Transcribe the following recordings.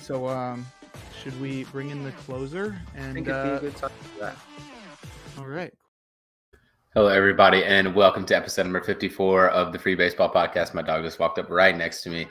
So, should we bring in the closer? And I think it'd be a good time for that. All right. Hello, everybody, and welcome to episode number 54 of the Free Baseball Podcast. My dog just walked up right next to me.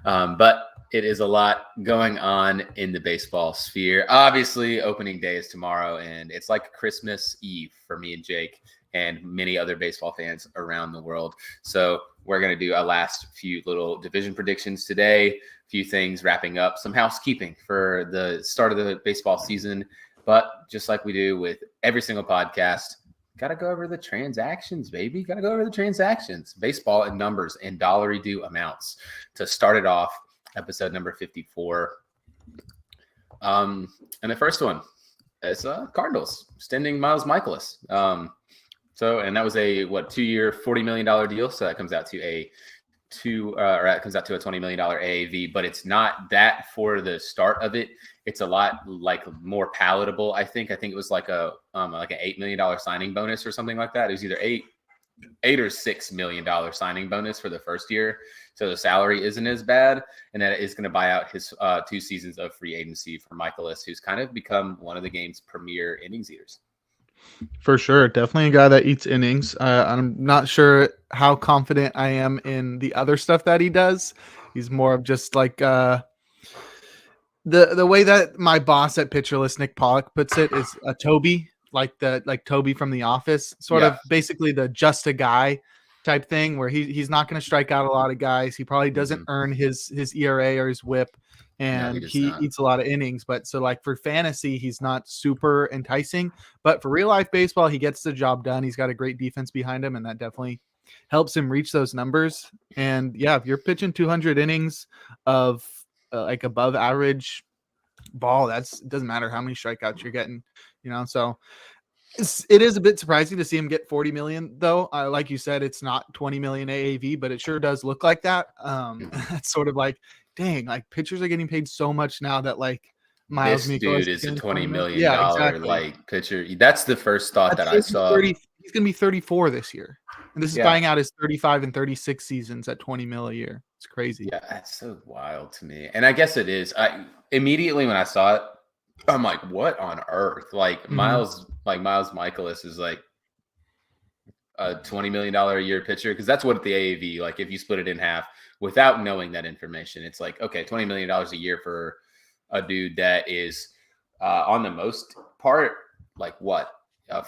But it is a lot going on in the baseball sphere. Obviously, opening day is tomorrow, and it's like Christmas Eve for me and Jake and many other baseball fans around the world. So we're going to do a last few little division predictions today, a few things wrapping up, some housekeeping for the start of the baseball season. But just like we do with every single podcast, got to go over the transactions, baby. Got to go over the transactions, baseball and numbers and dollar-due amounts to start it off, episode number 54. And the first one is Cardinals extending Miles Michaelis. And that was a 2-year, $40 million deal. So that comes out to a $20 million AAV, but it's not that for the start of it. It's a lot more palatable. I think it was like an $8 million signing bonus or something like that. It was either $8 or $6 million signing bonus for the first year. So the salary isn't as bad, and that is going to buy out his 2 seasons of free agency for Michaelis, who's kind of become one of the game's premier innings eaters. For sure. Definitely a guy that eats innings. I'm not sure how confident I am in the other stuff that he does. He's more of just like the way that my boss at Pitcherless, Nick Pollock, puts it is a Toby, like Toby from The Office, sort of basically the just a guy type thing where he's not going to strike out a lot of guys. He probably doesn't earn his ERA or his whip. And he eats a lot of innings. But so like for fantasy, he's not super enticing. But for real life baseball, he gets the job done. He's got a great defense behind him, and that definitely helps him reach those numbers. And yeah, if you're pitching 200 innings of like above average ball, it doesn't matter how many strikeouts you're getting, So it is a bit surprising to see him get 40 million, though. Like you said, it's not 20 million AAV, but it sure does look like that. It's sort of like, dang, like pitchers are getting paid so much now that like Miles this Mikolas dude is a $20 million like pitcher. That's the first thought that I saw. He's going to be 34 this year, and this is buying out his 35 and 36 seasons at 20 mil a year. It's crazy. Yeah, that's so wild to me, and I guess it is. I immediately when I saw it, I'm like, what on earth? Like Miles Michaelis is like a $20 million a year pitcher, because that's what the AAV, like if you split it in half without knowing that information, it's like, okay, $20 million a year for a dude that is on the most part, like a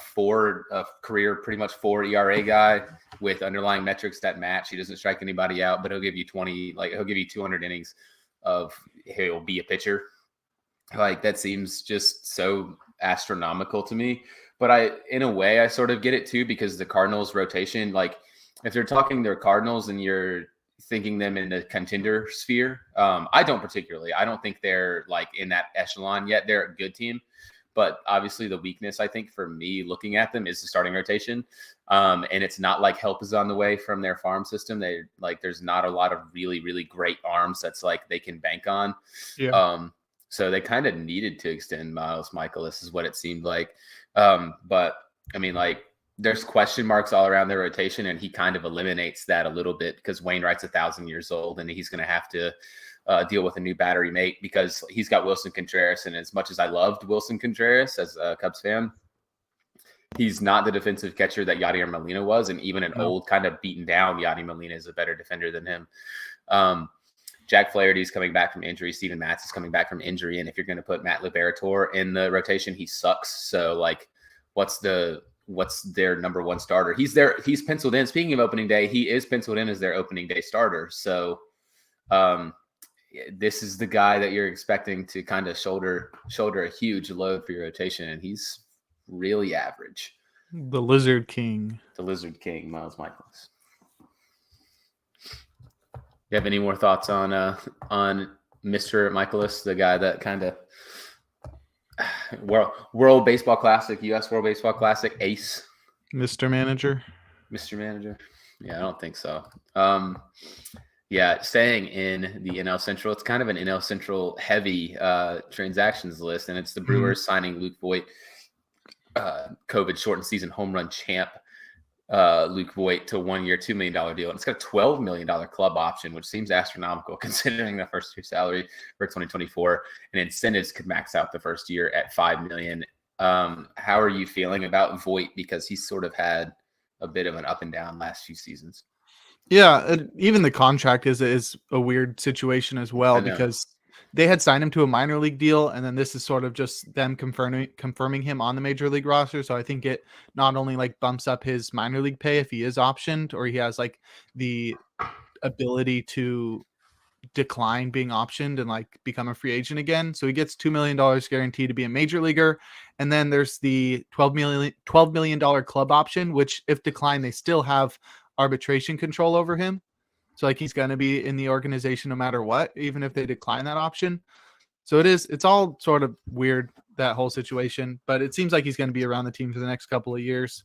career, pretty much 4 ERA guy with underlying metrics that match. He doesn't strike anybody out, but he'll give you 200 innings of he'll be a pitcher. Like that seems just so astronomical to me. But in a way, I sort of get it too, because the Cardinals rotation, like if they're talking their Cardinals and you're thinking them in the contender sphere, I don't particularly. I don't think they're like in that echelon yet. They're a good team, but obviously the weakness, I think, for me looking at them is the starting rotation. And it's not like help is on the way from their farm system. There's not a lot of really, really great arms that's like they can bank on. Yeah. So they kind of needed to extend Miles Michaelis is what it seemed like. But I mean, like there's question marks all around their rotation, and he kind of eliminates that a little bit because Wainwright's 1,000 years old and he's going to have to deal with a new battery mate because he's got Wilson Contreras. And as much as I loved Wilson Contreras as a Cubs fan, he's not the defensive catcher that Yadier Molina was. And even an old kind of beaten down Yadier Molina is a better defender than him. Jack Flaherty's coming back from injury. Steven Matz is coming back from injury. And if you're going to put Matt Liberator in the rotation, he sucks. So like, what's their number one starter? He's penciled in. Speaking of opening day, he is penciled in as their opening day starter. So this is the guy that you're expecting to kind of shoulder a huge load for your rotation. And he's really average. The Lizard King, Miles Michaelis. You have any more thoughts on Mr. Michaelis, the guy that kind of World Baseball Classic, U.S. World Baseball Classic ace? Mr. Manager? Yeah, I don't think so. Staying in the NL Central, it's kind of an NL Central heavy transactions list, and it's the Brewers signing Luke Voit, COVID shortened season home run champ Luke Voigt to 1 year, $2 million deal. And it's got a $12 million club option, which seems astronomical considering the first year salary for 2024. And incentives could max out the first year at $5 million. How are you feeling about Voigt? Because he's sort of had a bit of an up and down last few seasons. Yeah, even the contract is a weird situation as well, I know. because they had signed him to a minor league deal, and then this is sort of just them confirming him on the major league roster. So I think it not only like bumps up his minor league pay if he is optioned, or he has like the ability to decline being optioned and like become a free agent again. So he gets $2 million guaranteed to be a major leaguer. And then there's the $12 million club option, which if declined, they still have arbitration control over him. So like he's going to be in the organization no matter what, even if they decline that option. So it's all sort of weird, that whole situation, but it seems like he's going to be around the team for the next couple of years.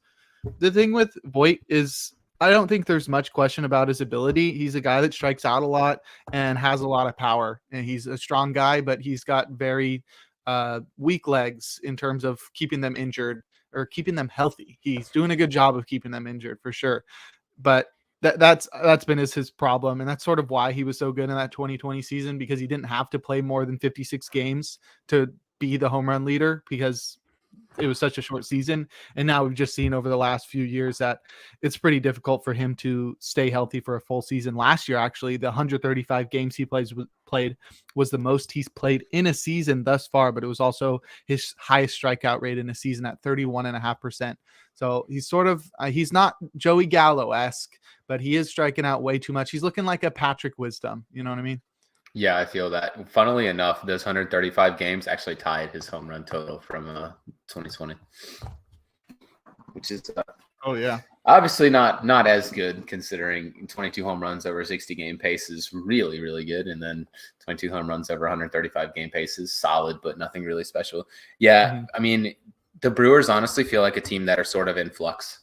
The thing with Voigt is I don't think there's much question about his ability. He's a guy that strikes out a lot and has a lot of power, and he's a strong guy, but he's got very weak legs in terms of keeping them injured or keeping them healthy. He's doing a good job of keeping them injured for sure. But that's been his problem, and that's sort of why he was so good in that 2020 season, because he didn't have to play more than 56 games to be the home run leader because it was such a short season. And now we've just seen over the last few years that it's pretty difficult for him to stay healthy for a full season. Last year, actually, the 135 games he played was the most he's played in a season thus far, but it was also his highest strikeout rate in a season at 31.5%. So he's sort of, he's not Joey Gallo-esque, but he is striking out way too much. He's looking like a Patrick Wisdom. You know what I mean? Yeah, I feel that. Funnily enough, those 135 games actually tied his home run total from 2020, which is oh yeah, obviously not as good, considering 22 home runs over 60 game pace is really, really good, and then 22 home runs over 135 game pace is solid, but nothing really special. Yeah, I mean, the Brewers honestly feel like a team that are sort of in flux.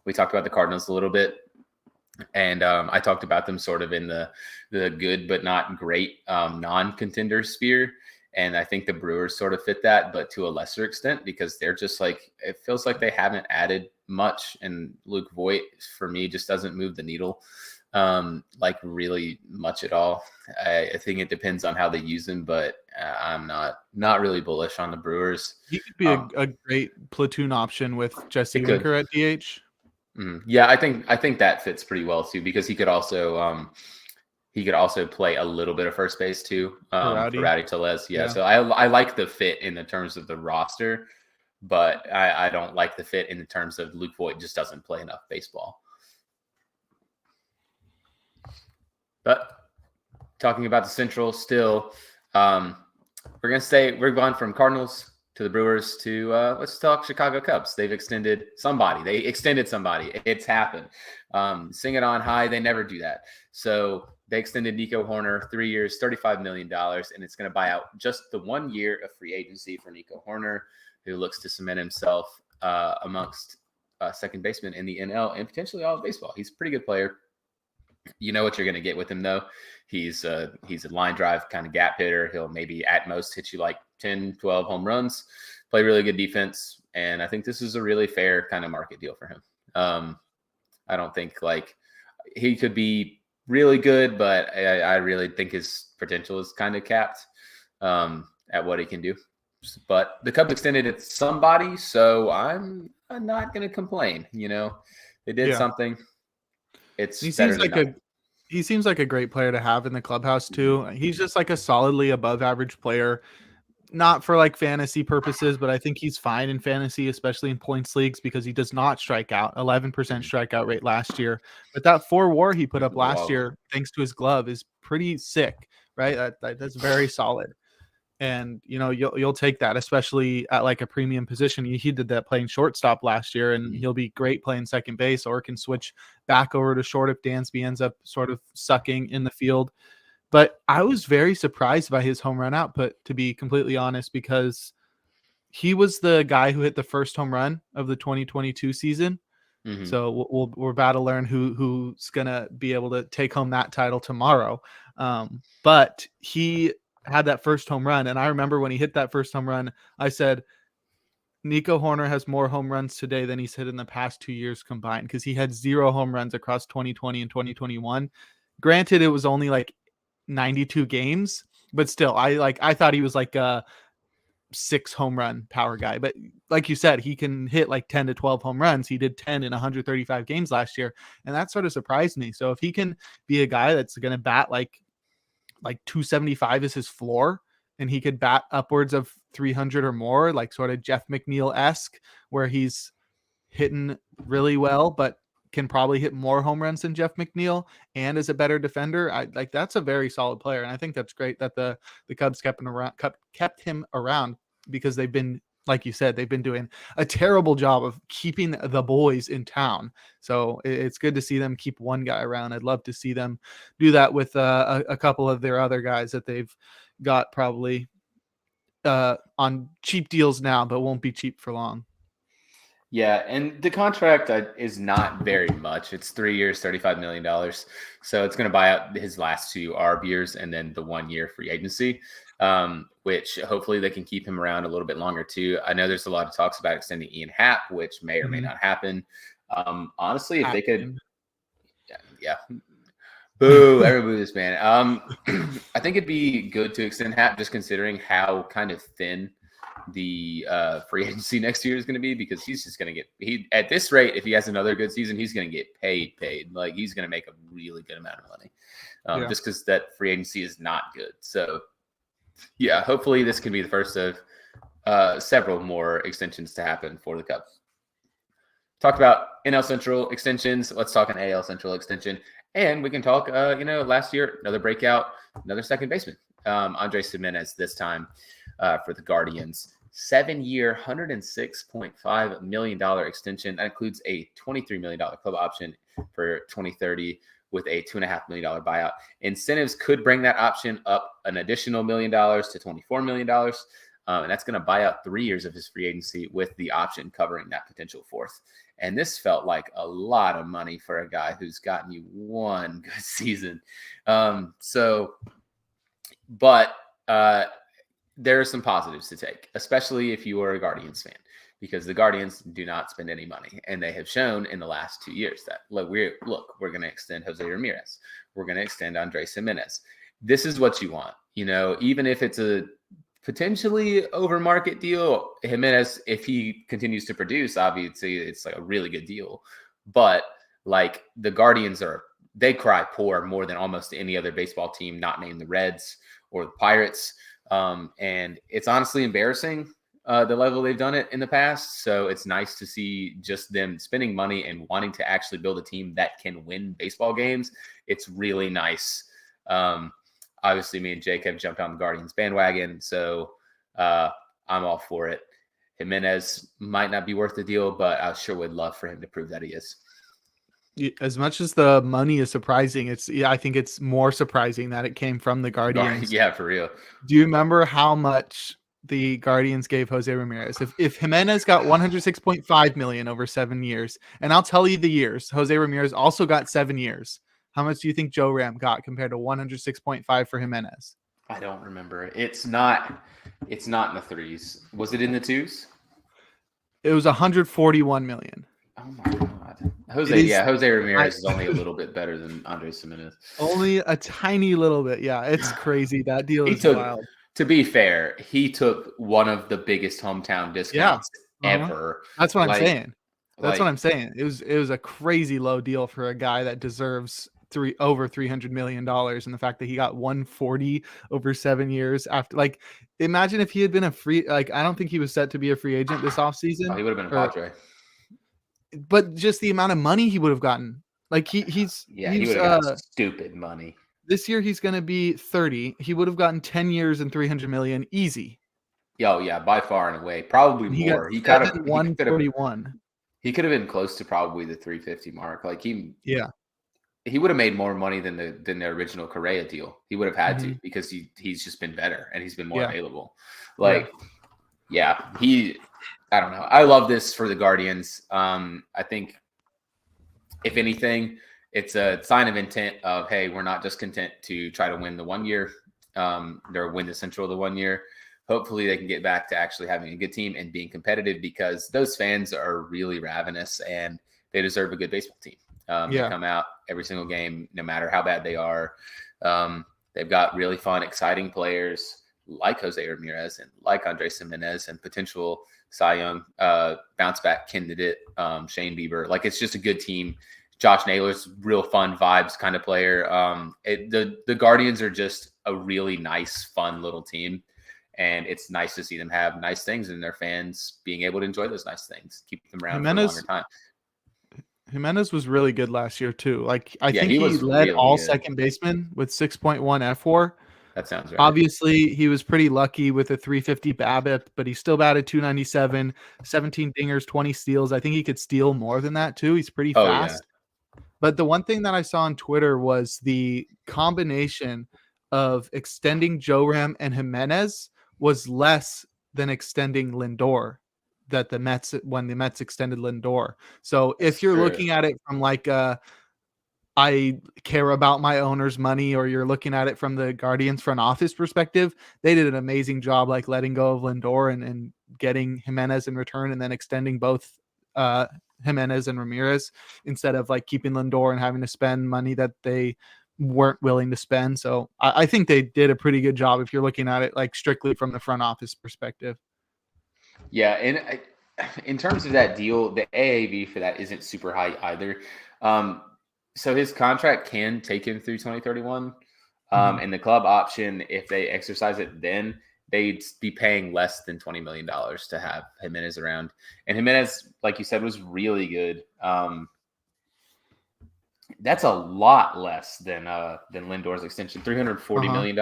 We talked about the Cardinals a little bit. And I talked about them sort of in the good but not great non-contender sphere. And I think the Brewers sort of fit that, but to a lesser extent, because they're just like, it feels like they haven't added much. And Luke Voigt, for me, just doesn't move the needle like really much at all. I think it depends on how they use him, but I'm not really bullish on the Brewers. He could be a great platoon option with Jesse Winker at DH. Yeah, I think that fits pretty well too, because he could also play a little bit of first base too. Rowdy Tellez. Yeah. So I like the fit in the terms of the roster, but I don't like the fit in the terms of Luke Voigt just doesn't play enough baseball. But talking about the Central still, we're going from Cardinals to the Brewers to let's talk Chicago Cubs. They extended somebody. It's happened. Sing it on high. They never do that. So they extended Nico Hoerner 3 years, $35 million, and it's going to buy out just the 1 year of free agency for Nico Hoerner, who looks to cement himself amongst second baseman in the NL and potentially all of baseball. He's a pretty good player. You know what you're going to get with him, though. He's a line drive kind of gap hitter. He'll maybe at most hit you like 10, 12 home runs, play really good defense. And I think this is a really fair kind of market deal for him. I don't think like he could be really good, but I really think his potential is kind of capped at what he can do. But the Cubs extended it to somebody, so I'm not going to complain. You know, they did something. He seems like a great player to have in the clubhouse too. He's just like a solidly above average player, not for like fantasy purposes, but I think he's fine in fantasy, especially in points leagues, because he does not strike out. 11% strikeout rate last year, but that 4 WAR he put up last year, thanks to his glove, is pretty sick, right? That's very solid. And you know, you'll take that, especially at like a premium position. He did that playing shortstop last year, and he'll be great playing second base, or can switch back over to short if Dansby ends up sort of sucking in the field. But I was very surprised by his home run output, to be completely honest, because he was the guy who hit the first home run of the 2022 season. So we're about to learn who's gonna be able to take home that title tomorrow. But he had that first home run, and I remember when he hit that first home run, I said, Nico Horner has more home runs today than he's hit in the past 2 years combined because he had 0 home runs across 2020 and 2021. Granted, it was only like 92 games, but still, I thought he was like a 6 home run power guy. But like you said, he can hit like 10 to 12 home runs. He did 10 in 135 games last year, and that sort of surprised me. So if he can be a guy that's going to bat like 275 is his floor, and he could bat upwards of 300 or more, like sort of Jeff McNeil-esque, where he's hitting really well, but can probably hit more home runs than Jeff McNeil and is a better defender. I like that's a very solid player. And I think that's great that the Cubs kept him around because they've been, like you said, they've been doing a terrible job of keeping the boys in town. So it's good to see them keep one guy around. I'd love to see them do that with a couple of their other guys that they've got probably on cheap deals now, but won't be cheap for long. Yeah, and the contract is not very much. It's 3 years, $35 million. So it's going to buy out his last 2 ARB years and then the 1 year free agency, which hopefully they can keep him around a little bit longer too. I know there's a lot of talks about extending Ian Happ, which may or may not happen. Honestly, if they could, yeah. Boo, everybody boo this man. I think it'd be good to extend Happ just considering how kind of thin the free agency next year is going to be, because he's just going to get at this rate, if he has another good season, he's going to get paid. Like he's going to make a really good amount of money just because that free agency is not good. So yeah, hopefully this can be the first of several more extensions to happen for the Cubs. Talked about NL Central extensions. Let's talk an AL Central extension. And we can talk, last year, another breakout, another second baseman, Andrés Giménez this time for the Guardians. 7-year, $106.5 million extension. That includes a $23 million club option for 2030 with a $2.5 million buyout. Incentives could bring that option up an additional $1 million to $24 million. And that's going to buy out 3 years of his free agency with the option covering that potential fourth. And this felt like a lot of money for a guy who's gotten you one good season. But there are some positives to take, especially if you are a Guardians fan, because the Guardians do not spend any money. And they have shown in the last 2 years that, we're going to extend Jose Ramirez. We're going to extend Andrés Giménez. This is what you want. Even if it's a potentially over market deal, Giménez, if he continues to produce, obviously it's like a really good deal. But like the Guardians they cry poor more than almost any other baseball team not named the Reds or the Pirates. And it's honestly embarrassing the level they've done it in the past. So it's nice to see just them spending money and wanting to actually build a team that can win baseball games. It's really nice. Obviously, me and Jake have jumped on the Guardians bandwagon, so I'm all for it. Giménez might not be worth the deal, but I sure would love for him to prove that he is. As much as the money is surprising, I think it's more surprising that it came from the Guardians. Yeah, for real. Do you remember how much the Guardians gave Jose Ramirez? If Giménez got $106.5 million over 7 years, and I'll tell you the years, Jose Ramirez also got 7 years. How much do you think Joe Ram got compared to 106.5 for Giménez? I don't remember. It's not in the threes. Was it in the twos? It was 141 million. Oh my God. Jose Ramirez is only a little bit better than Andrés Giménez. Only a tiny little bit. Yeah, it's crazy. That deal is wild. To be fair, he took one of the biggest hometown discounts ever. That's what I'm saying. That's what I'm saying. It was a crazy low deal for a guy that deserves over $300 million, and the fact that he got 140 over 7 years after, imagine if he had been a free, I don't think he was set to be a free agent this offseason. He would have been a Padre. But just the amount of money he would have gotten. He would have got stupid money. This year he's going to be 30. He would have gotten 10 years and $300 million easy. Oh yeah, by far and away, probably more. He could have 141. He could have been close to probably the 350 mark. He would have made more money than the original Correa deal. He would have had to, because he's just been better and he's been more available. I don't know. I love this for the Guardians. I think if anything, it's a sign of intent of, hey, we're not just content to try to win the 1 year, or win the Central the 1 year. hopefully they can get back to actually having a good team and being competitive, because those fans are really ravenous and they deserve a good baseball team. They come out every single game, no matter how bad they are. They've got really fun, exciting players like Jose Ramirez and like Andres Gimenez and potential Cy Young bounce back candidate Shane Bieber. Like, it's just a good team. Josh Naylor's real fun vibes kind of player. The Guardians are just a really nice, fun little team. And it's nice to see them have nice things and their fans being able to enjoy those nice things, keep them around for a longer time. Jimenez was really good last year too. Like, I think he led really all good second basemen with 6.1 F4. That sounds right. Obviously, he was pretty lucky with a 350 BABIP, but he still batted 297, 17 dingers, 20 steals. I think he could steal more than that too. He's pretty fast. Yeah. But the one thing that I saw on Twitter was the combination of extending Joram and Jimenez was less than extending Lindor when the Mets extended Lindor. So if you're looking at it from like I care about my owner's money, or you're looking at it from the Guardians front office perspective, they did an amazing job like letting go of Lindor and getting Jimenez in return, and then extending both Jimenez and Ramirez instead of like keeping Lindor and having to spend money that they weren't willing to spend. So I think they did a pretty good job if you're looking at it like strictly from the front office perspective. Yeah, and in terms of that deal, the AAV for that isn't super high either. So his contract can take him through 2031. And the club option, if they exercise it, then they'd be paying less than $20 million to have Jimenez around. And Jimenez, like you said, was really good. That's a lot less than Lindor's extension, $340 million.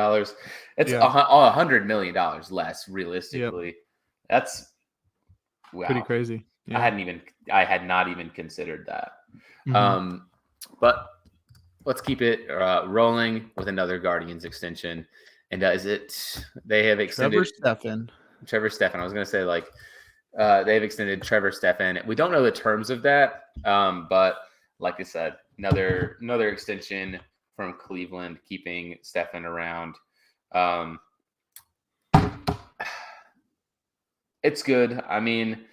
It's $100 million less realistically. Yep. That's wow. Pretty crazy. Yeah. I had not even considered that. But let's keep it rolling with another Guardians extension. And they have extended Trevor Stephan. I was going to say, like, they've extended Trevor Stephan. We don't know the terms of that. But like I said, another extension from Cleveland, keeping Stephan around. It's good. I mean,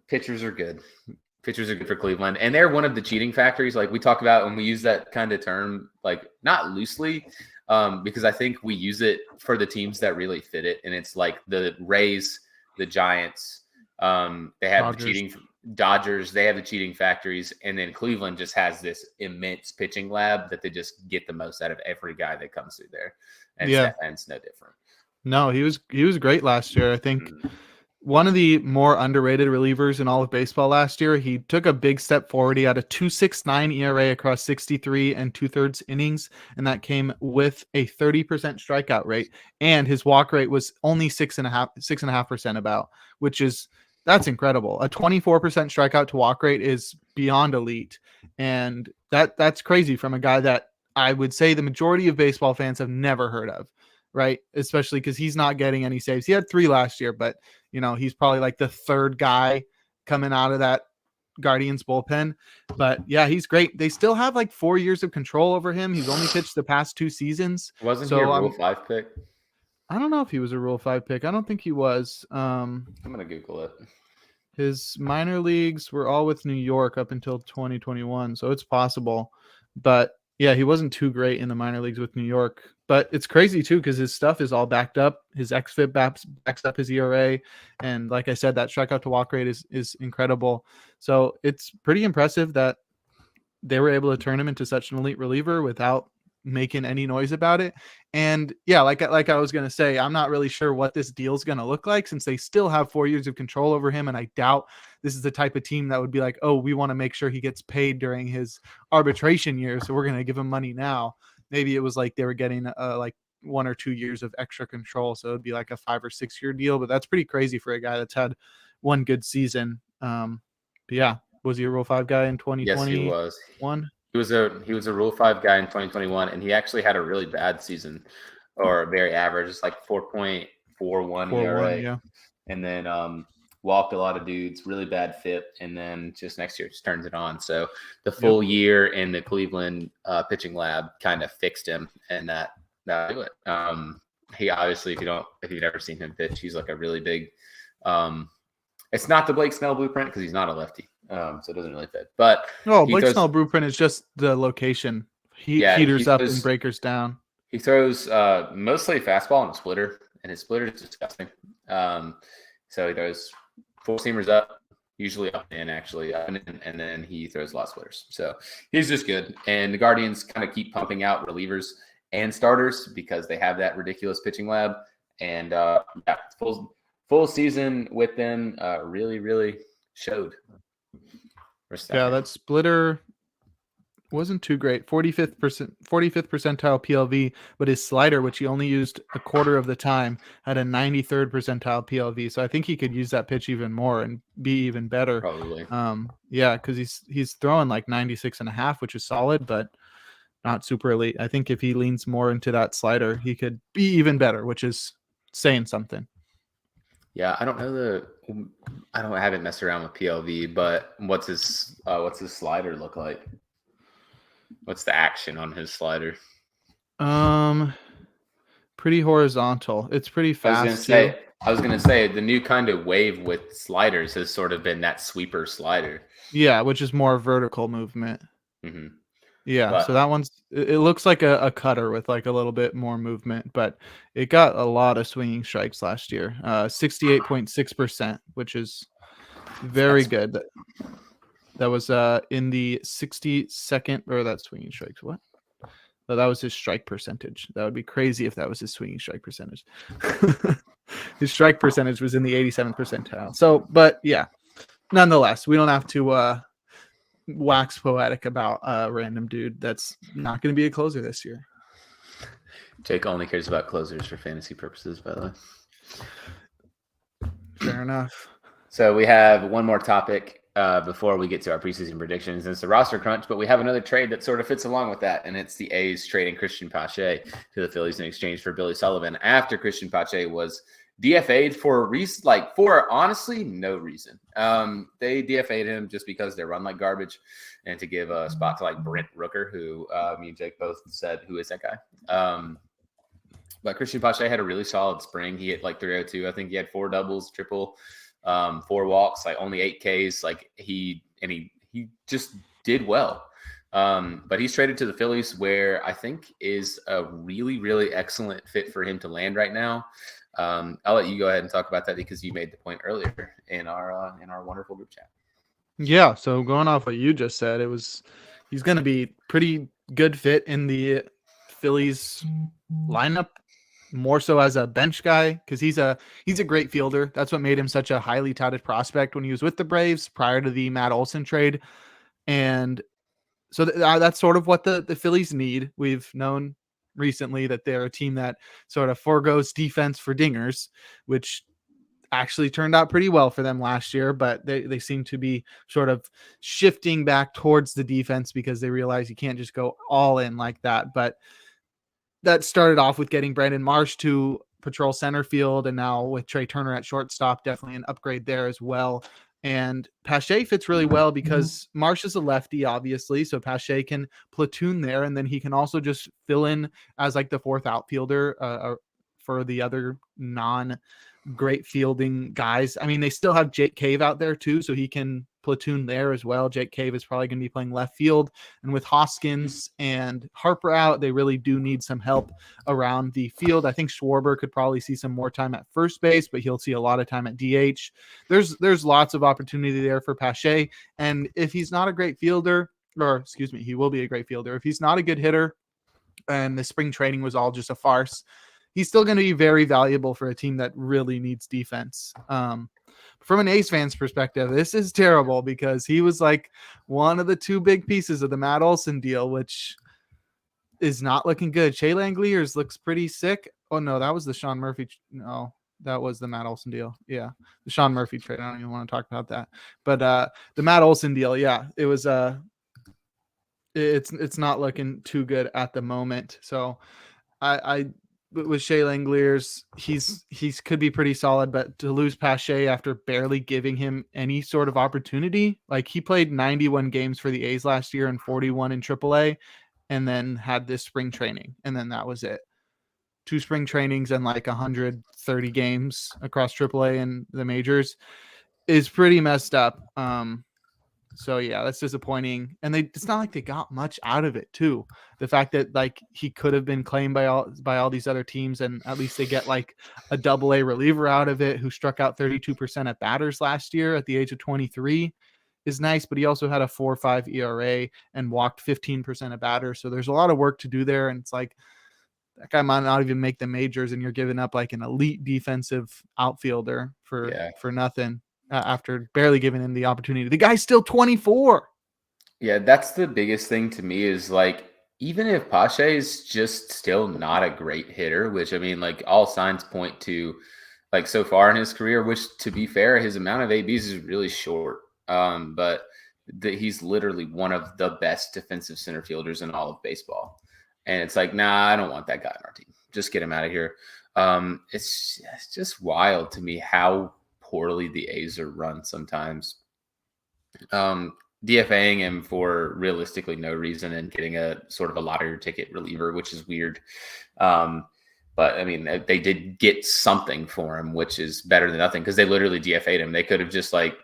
pitchers are good. Pitchers are good for Cleveland, and they're one of the cheating factories. Like we talk about when we use that kind of term, like not loosely, because I think we use it for the teams that really fit it. And it's like the Rays, the Giants, they have the cheating Dodgers. They have the cheating factories, and then Cleveland just has this immense pitching lab that they just get the most out of every guy that comes through there. And Stephan's no different. No, he was great last year. I think. One of the more underrated relievers in all of baseball last year. He took a big step forward. He had a 2.69 ERA across 63 and 2/3 innings, and that came with a 30% strikeout rate. And his walk rate was only 6.5% about, that's incredible. A 24% strikeout to walk rate is beyond elite, and that's crazy from a guy that I would say the majority of baseball fans have never heard of. Right. Especially because he's not getting any saves. He had 3 last year, but he's probably like the third guy coming out of that Guardians bullpen. But yeah, he's great. They still have like 4 years of control over him. He's only pitched the past 2 seasons. Wasn't he a Rule 5 pick? I don't know if he was a Rule 5 pick. I don't think he was. I'm going to Google it. His minor leagues were all with New York up until 2021. So it's possible. But yeah, he wasn't too great in the minor leagues with New York. But it's crazy, too, because his stuff is all backed up. His xFIP backs up his ERA. And like I said, that strikeout to walk rate is incredible. So it's pretty impressive that they were able to turn him into such an elite reliever without making any noise about it. And yeah, like I was going to say, I'm not really sure what this deal is going to look like, since they still have 4 years of control over him. And I doubt this is the type of team that would be like, oh, we want to make sure he gets paid during his arbitration year, so we're going to give him money now. Maybe it was like they were getting like 1 or 2 years of extra control. So it'd be like a 5 or 6 year deal, but that's pretty crazy for a guy that's had one good season. But yeah, was he a Rule 5 guy in 2020? Yes, he was. He was a Rule 5 guy in 2021, and he actually had a really bad season, or very average. It's like 4.41 ERA. Yeah. And then walked a lot of dudes, really bad FIP, and then just next year just turns it on. So the full year in the Cleveland pitching lab kind of fixed him, and that do it. he obviously, if you've never seen him pitch, he's like a really big. It's not the Blake Snell blueprint because he's not a lefty, so it doesn't really fit. But Blake Snell blueprint is just the location. Heaters up and breakers down. He throws mostly fastball and a splitter, and his splitter is disgusting. So he throws four seamers up, usually up and in, actually, and then he throws a lot of splitters. So he's just good. And the Guardians kind of keep pumping out relievers and starters because they have that ridiculous pitching lab. And full season with them really, really showed. Yeah, that splitter wasn't too great. 45th percentile PLV, but his slider, which he only used a quarter of the time, had a 93rd percentile PLV. So I think he could use that pitch even more and be even better. Probably. Yeah, because he's throwing like 96.5, which is solid, but not super elite. I think if he leans more into that slider, he could be even better, which is saying something. Yeah, I haven't messed around with PLV, but what's his slider look like? What's the action on his slider? Pretty horizontal. It's pretty fast. I was gonna say the new kind of wave with sliders has sort of been that sweeper slider. Yeah, which is more vertical movement. Mm-hmm. Yeah, so that it looks like a cutter with like a little bit more movement, but it got a lot of swinging strikes last year. 68.6%, which is very good. That was in the 62nd, or that swinging strikes. What? So that was his strike percentage. That would be crazy if that was his swinging strike percentage. His strike percentage was in the 87th percentile. So, but yeah, nonetheless, we don't have to wax poetic about a random dude that's not going to be a closer this year. Jake only cares about closers for fantasy purposes, by the way. Fair enough. So we have one more topic before we get to our preseason predictions. It's the roster crunch, but we have another trade that sort of fits along with that, and it's the A's trading Christian Pache to the Phillies in exchange for Billy Sullivan after Christian Pache was DFA'd for honestly no reason. They DFA'd him just because they run like garbage and to give a spot to like Brent Rooker, who me and Jake both said, who is that guy? But Christian Pache had a really solid spring. He hit like 302. I think he had 4 doubles, triple, 4 walks, like only 8 Ks. Like he just did well. But he's traded to the Phillies, where I think is a really, really excellent fit for him to land right now. I'll let you go ahead and talk about that because you made the point earlier in our wonderful group chat. Yeah, so going off what you just said, he's going to be pretty good fit in the Phillies lineup, more so as a bench guy, because he's a great fielder. That's what made him such a highly touted prospect when he was with the Braves prior to the Matt Olson trade. And so that's sort of what the Phillies need. We've known recently that they're a team that sort of forgoes defense for dingers, which actually turned out pretty well for them last year, but they seem to be sort of shifting back towards the defense because they realize you can't just go all in like that. But that started off with getting Brandon Marsh to patrol center field, and now with Trey Turner at shortstop, definitely an upgrade there as well. And Pache fits really well because Marsh is a lefty, obviously, so Pache can platoon there, and then he can also just fill in as like the 4th outfielder for the other non-great fielding guys. I mean, they still have Jake Cave out there too, so he can platoon there as well. Jake Cave is probably going to be playing left field, and with Hoskins and Harper out, they really do need some help around the field. I think Schwarber could probably see some more time at first base, but he'll see a lot of time at DH. There's lots of opportunity there for Pache, and if he's not a great fielder, he will be a great fielder. If he's not a good hitter and the spring training was all just a farce, he's still going to be very valuable for a team that really needs defense. From an A's fan's perspective, this is terrible because he was like one of the 2 big pieces of the Matt Olson deal, which is not looking good. Shea Langeliers looks pretty sick. Oh no, that was the Sean Murphy. No, that was the Matt Olson deal. Yeah, the Sean Murphy trade. I don't even want to talk about that. But the Matt Olson deal, yeah, it was it's not looking too good at the moment. So with Shea Langeliers, he's could be pretty solid, but to lose Pache after barely giving him any sort of opportunity, like he played 91 games for the A's last year and 41 in AAA, and then had this spring training, and then that was it. 2 spring trainings and like 130 games across AAA and the majors is pretty messed up. So yeah, that's disappointing. And it's not like they got much out of it too. The fact that like he could have been claimed by all these other teams, and at least they get like a AA reliever out of it who struck out 32% at batters last year at the age of 23 is nice, but he also had a 4.5 ERA and walked 15% of batters. So there's a lot of work to do there. And it's like that guy might not even make the majors, and you're giving up like an elite defensive outfielder for nothing. After barely giving him the opportunity. The guy's still 24. Yeah, that's the biggest thing to me is like, even if Pache is just still not a great hitter, which I mean, like all signs point to like so far in his career, which to be fair, his amount of ABs is really short. But he's literally one of the best defensive center fielders in all of baseball. And it's like, nah, I don't want that guy on our team. Just get him out of here. It's just wild to me how poorly the A's are run sometimes. DFAing him for realistically no reason and getting a sort of a lottery ticket reliever, which is weird. But I mean, they did get something for him, which is better than nothing because they literally DFA'd him. They could have just like,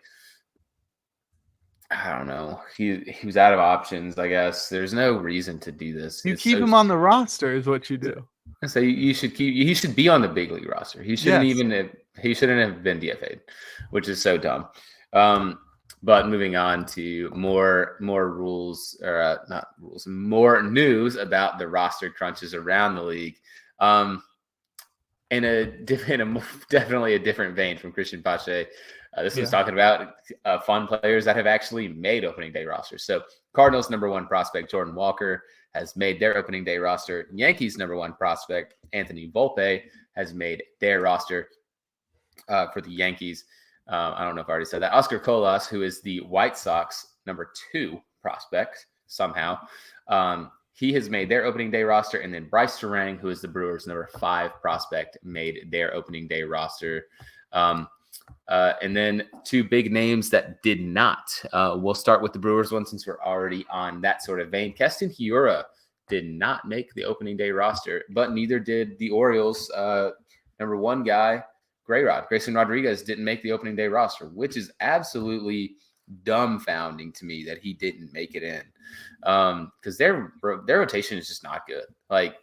I don't know. He was out of options, I guess. There's no reason to do this. You keep him on the roster is what you do. So he should be on the big league roster. He shouldn't he shouldn't have been DFA'd, which is so dumb. But moving on to more rules, or not rules, more news about the roster crunches around the league. In definitely a different vein from Christian Pache. This was talking about fun players that have actually made opening day rosters. So Cardinals #1 prospect Jordan Walker has made their opening day roster. Yankees #1 prospect Anthony Volpe has made their roster for the Yankees. I don't know if I already said that. Oscar Colas, who is the White Sox #2 prospect somehow, he has made their opening day roster. And then Bryce Terang, who is the Brewers #5 prospect, made their opening day roster. And then 2 big names that did not. We'll start with the Brewers one since we're already on that sort of vein. Keston Hiura did not make the opening day roster, but neither did the Orioles #1 guy, Grayson Rodriguez didn't make the opening day roster, which is absolutely dumbfounding to me that he didn't make it in. Because their rotation is just not good. Like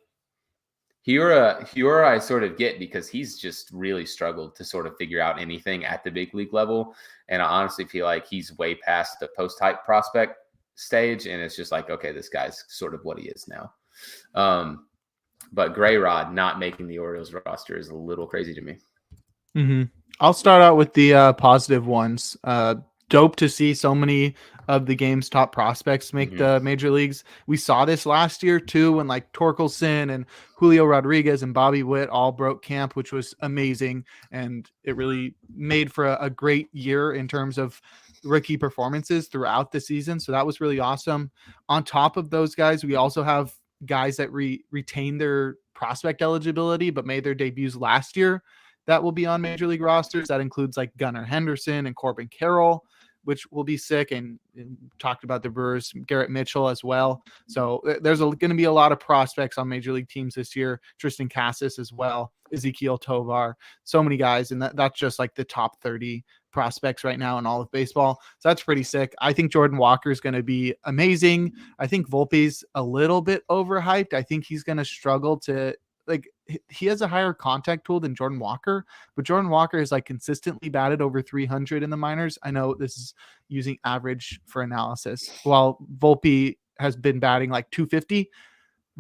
Hiura I sort of get because he's just really struggled to sort of figure out anything at the big league level. And I honestly feel like he's way past the post-hype prospect stage. And it's just like, okay, this guy's sort of what he is now. But Grayrod not making the Orioles roster is a little crazy to me. Mm-hmm. I'll start out with the positive ones. Dope to see so many of the game's top prospects make the major leagues. We saw this last year too, when like Torkelson and Julio Rodriguez and Bobby Witt all broke camp, which was amazing. And it really made for a great year in terms of rookie performances throughout the season. So that was really awesome. On top of those guys, we also have guys that retain their prospect eligibility, but made their debuts last year that will be on major league rosters. That includes like Gunnar Henderson and Corbin Carroll, which will be sick. And talked about the Brewers, Garrett Mitchell as well. So there's going to be a lot of prospects on major league teams this year. Tristan Cassis as well, Ezekiel Tovar, so many guys. And that's just like the top 30 prospects right now in all of baseball. So that's pretty sick. I think Jordan Walker is going to be amazing. I think Volpe's a little bit overhyped. I think he's going to struggle to, like, he has a higher contact tool than Jordan Walker, but Jordan Walker is like consistently batted over 300 in the minors. I know this is using average for analysis, while Volpe has been batting like 250.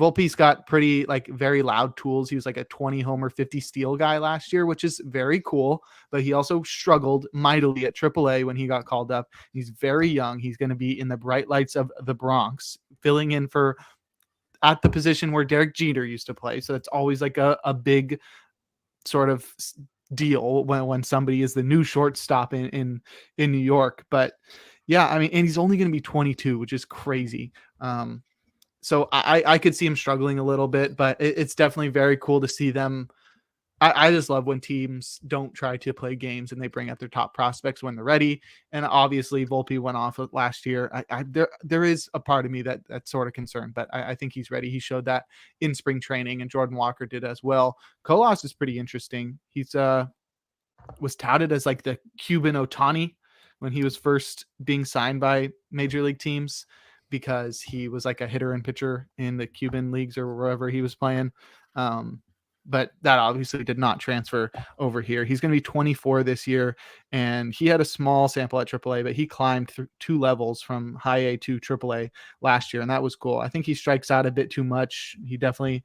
Volpe's got pretty like very loud tools. He was like a 20 homer, 50 steal guy last year, which is very cool, but he also struggled mightily at AAA when he got called up. He's very young. He's going to be in the bright lights of the Bronx, filling in for at the position where Derek Jeter used to play. So it's always like a big sort of deal when somebody is the new shortstop in New York. But yeah, I mean, and he's only going to be 22, which is crazy. So I could see him struggling a little bit, but it's definitely very cool to see them I just love when teams don't try to play games and they bring up their top prospects when they're ready. And obviously, Volpe went off last year. There is a part of me that's sort of concerned, but I think he's ready. He showed that in spring training, and Jordan Walker did as well. Kolas is pretty interesting. He's was touted as like the Cuban Otani when he was first being signed by major league teams, because he was like a hitter and pitcher in the Cuban leagues or wherever he was playing. But that obviously did not transfer over here. He's going to be 24 this year, and he had a small sample at AAA, but he climbed through 2 levels from high A to AAA last year, and that was cool. I think he strikes out a bit too much. He definitely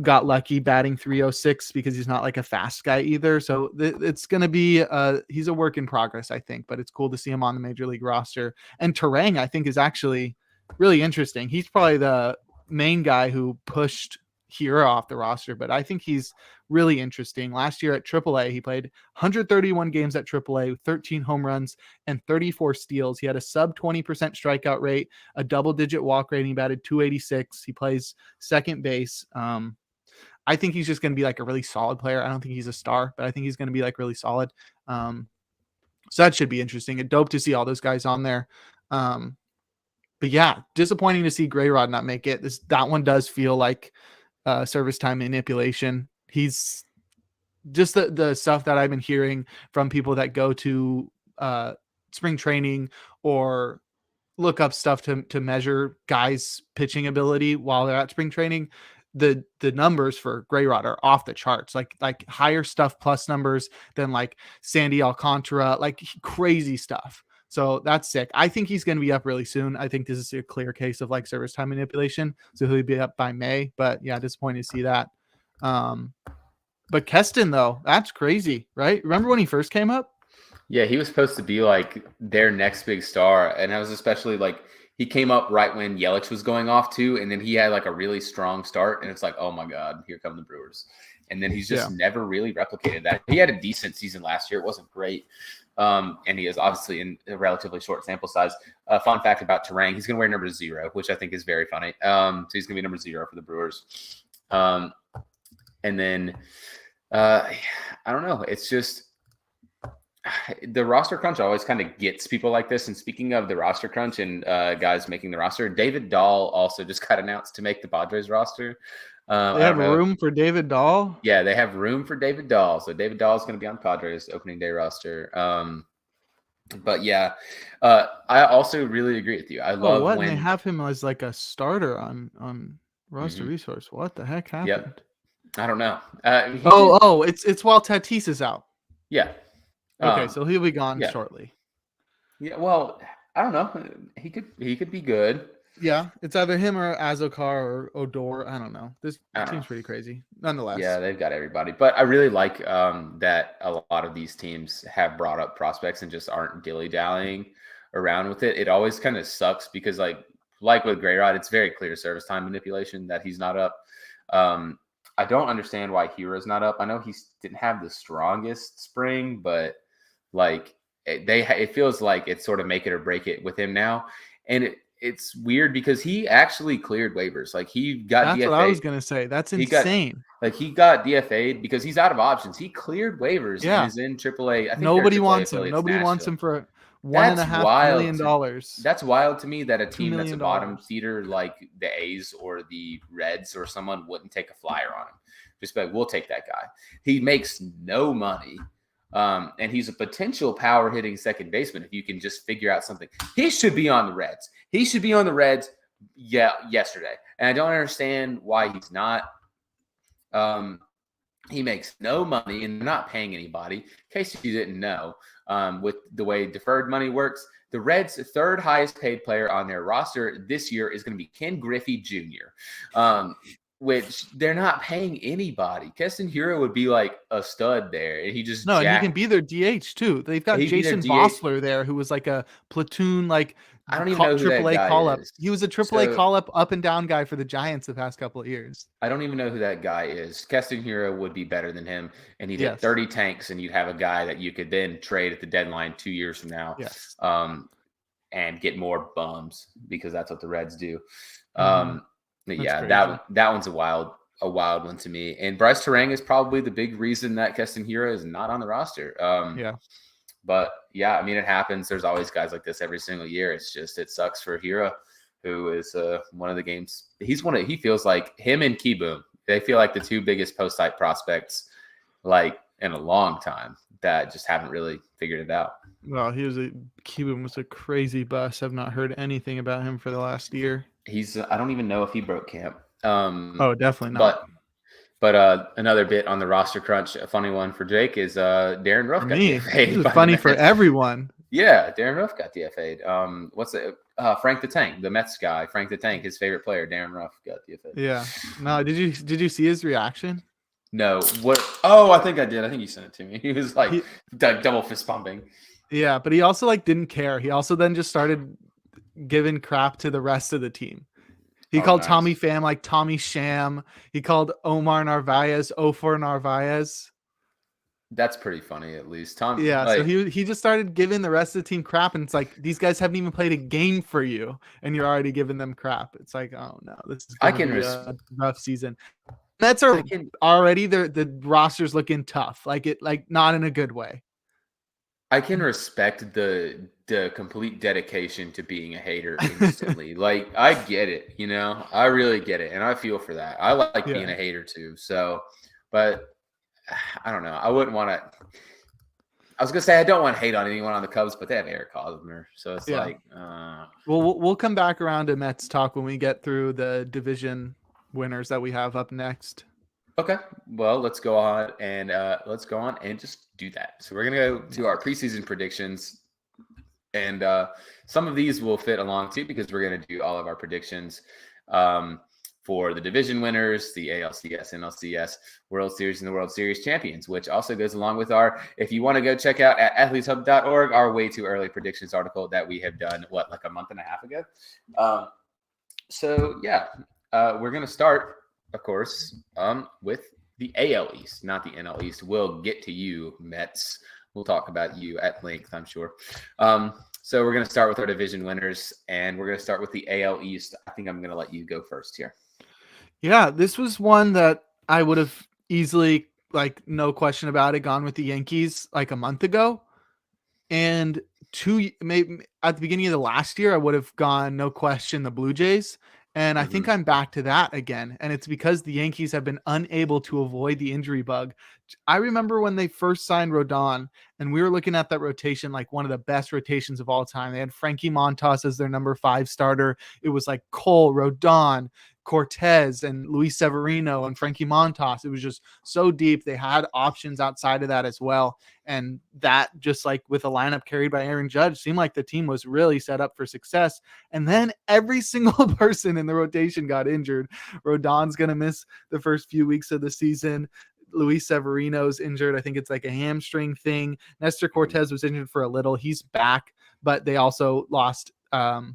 got lucky batting 306 because he's not like a fast guy either. So it's going to be he's a work in progress, I think, but it's cool to see him on the major league roster. And Terang, I think, is actually really interesting. He's probably the main guy who pushed Hira off the roster, but I think he's really interesting. Last year at AAA, he played 131 games at AAA with 13 home runs and 34 steals. He had a sub 20% strikeout rate, a double-digit walk rate. He batted 286. He plays second base. I think he's just going to be like a really solid player. I don't think he's a star, but I think he's going to be like really solid. So that should be interesting. It's dope to see all those guys on there. But yeah, disappointing to see Grayrod not make it. That one does feel like service time manipulation. He's just the stuff that I've been hearing from people that go to spring training or look up stuff to measure guys' pitching ability while they're at spring training. The numbers for Grayrod are off the charts, like higher stuff plus numbers than like Sandy Alcantara, like crazy stuff. So that's sick. I think he's going to be up really soon. I think this is a clear case of like service time manipulation. So he'll be up by May, but yeah, disappointed to see that. But Keston though, that's crazy, right? Remember when he first came up? Yeah, he was supposed to be like their next big star. And I was especially like, he came up right when Yelich was going off too. And then he had like a really strong start. And it's like, oh my God, here come the Brewers. And then he's just never really replicated that. He had a decent season last year. It wasn't great. And he is obviously in a relatively short sample size. Fun fact about Terang, he's going to wear number 0, which I think is very funny. So he's going to be number 0 for the Brewers. And then I don't know. It's just the roster crunch always kind of gets people like this. And speaking of the roster crunch and guys making the roster, David Dahl also just got announced to make the Padres roster. They have room for David Dahl? Yeah, they have room for David Dahl. So David Dahl is going to be on Padres opening day roster. But yeah, I also really agree with you. I love when they have him as like a starter on roster resource. What the heck happened? Yep. I don't know. It's while Tatis is out. Yeah. Okay, so he'll be gone shortly. Yeah, well, I don't know. He could be good. Yeah, it's either him or Azokar or Odor. I don't know. This team's pretty crazy. Nonetheless. Yeah, they've got everybody. But I really like that a lot of these teams have brought up prospects and just aren't dilly-dallying around with it. It always kind of sucks because like with Grayrod, it's very clear service time manipulation that he's not up. I don't understand why Hira's not up. I know he didn't have the strongest spring, but like it feels like it's sort of make it or break it with him now. And it's weird because he actually cleared waivers. Like he got That's DFA'd. What I was going to say. That's insane. He got DFA'd because he's out of options. He cleared waivers and is in AAA. I think nobody wants him. Nobody wants him for $1.5 million. That's wild to me that a team that's a bottom feeder like the A's or the Reds or someone wouldn't take a flyer on him. Just like, we'll take that guy. He makes no money. And he's a potential power hitting second baseman if you can just figure out something. He should be on the Reds. He should be on the Reds yesterday. And I don't understand why he's not. He makes no money and they're not paying anybody. In case you didn't know, with the way deferred money works, the Reds' third highest paid player on their roster this year is going to be Ken Griffey Jr., which they're not paying anybody. Keston Hira would be like a stud there. And he just and he can be their DH too. They've got Jason Vossler there, who was like a platoon, like I don't even know who that guy call-up. is. He was a AAA call-up and down guy for the Giants the past couple of years. I don't even know who that guy is. Keston Hira would be better than him, and he'd hit 30 tanks, and you'd have a guy that you could then trade at the deadline 2 years from now, and get more bums because that's what the Reds do. But yeah, that one's a wild a wild one to me. And Bryce Terang is probably the big reason that Keston Hiura is not on the roster. Yeah. But yeah, I mean, it happens. There's always guys like this every single year. It's just, it sucks for Hiura, who is one of the games. He feels like him and Kieboom, they feel like the two biggest post-type prospects like in a long time that just haven't really figured it out. Well, Kieboom was a crazy bust. I've not heard anything about him for the last year. I don't even know if he broke camp. Oh, definitely not. But another bit on the roster crunch, a funny one for Jake is Darren Ruff got DFA'd. This is funny for everyone. Yeah, Darren Ruff got DFA'd. What's it? Frank the Tank, the Mets guy. Frank the Tank, his favorite player, Darren Ruff, got DFA'd. Yeah. No, did you see his reaction? No. What? Oh, I think I did. I think you sent it to me. He was like double fist pumping. Yeah, but he also like didn't care. He also then just started giving crap to the rest of the team. He called Tommy Pham like Tommy Sham. He called Omar Narvaez Ofor Narvaez. That's pretty funny, at least. So he just started giving the rest of the team crap, and it's like, these guys haven't even played a game for you, and you're already giving them crap. It's like, oh no, this is gonna be a rough season. Mets are already the roster's looking tough, like not in a good way. I can respect the complete dedication to being a hater instantly. Like, I get it, I really get it, and I feel for that. I like being a hater too. So, but I don't know. I wouldn't want to. I was gonna say I don't want to hate on anyone on the Cubs, but they have Eric Hosmer, so it's like. We'll come back around to Mets talk when we get through the division winners that we have up next. Okay, well, let's go on and just do that. So we're gonna go to our preseason predictions, and some of these will fit along too because we're gonna do all of our predictions for the division winners, the ALCS, NLCS, World Series, and the World Series champions, which also goes along with if you want to go check out at athleteshub.org, our way too early predictions article that we have done, like a month and a half ago. We're going to start, of course, with the AL East, not the NL East. We'll get to you, Mets. We'll talk about you at length, I'm sure. So we're going to start with our division winners, and we're going to start with the AL East. I think I'm going to let you go first here. Yeah, this was one that I would have easily, like, no question about it, gone with the Yankees like a month ago. And maybe at the beginning of the last year, I would have gone, no question, the Blue Jays. And I think I'm back to that again. And it's because the Yankees have been unable to avoid the injury bug. I remember when they first signed Rodon, and we were looking at that rotation like one of the best rotations of all time. They had Frankie Montas as their number 5 starter. It was like Cole, Rodon, Cortez, and Luis Severino, and Frankie Montas. It was just so deep. They had options outside of that as well. And that, just like with a lineup carried by Aaron Judge, seemed like the team was really set up for success. And then every single person in the rotation got injured. Rodon's going to miss the first few weeks of the season. Luis Severino's injured. I think it's like a hamstring thing. Nestor Cortez was injured for a little. He's back, but they also lost Frankie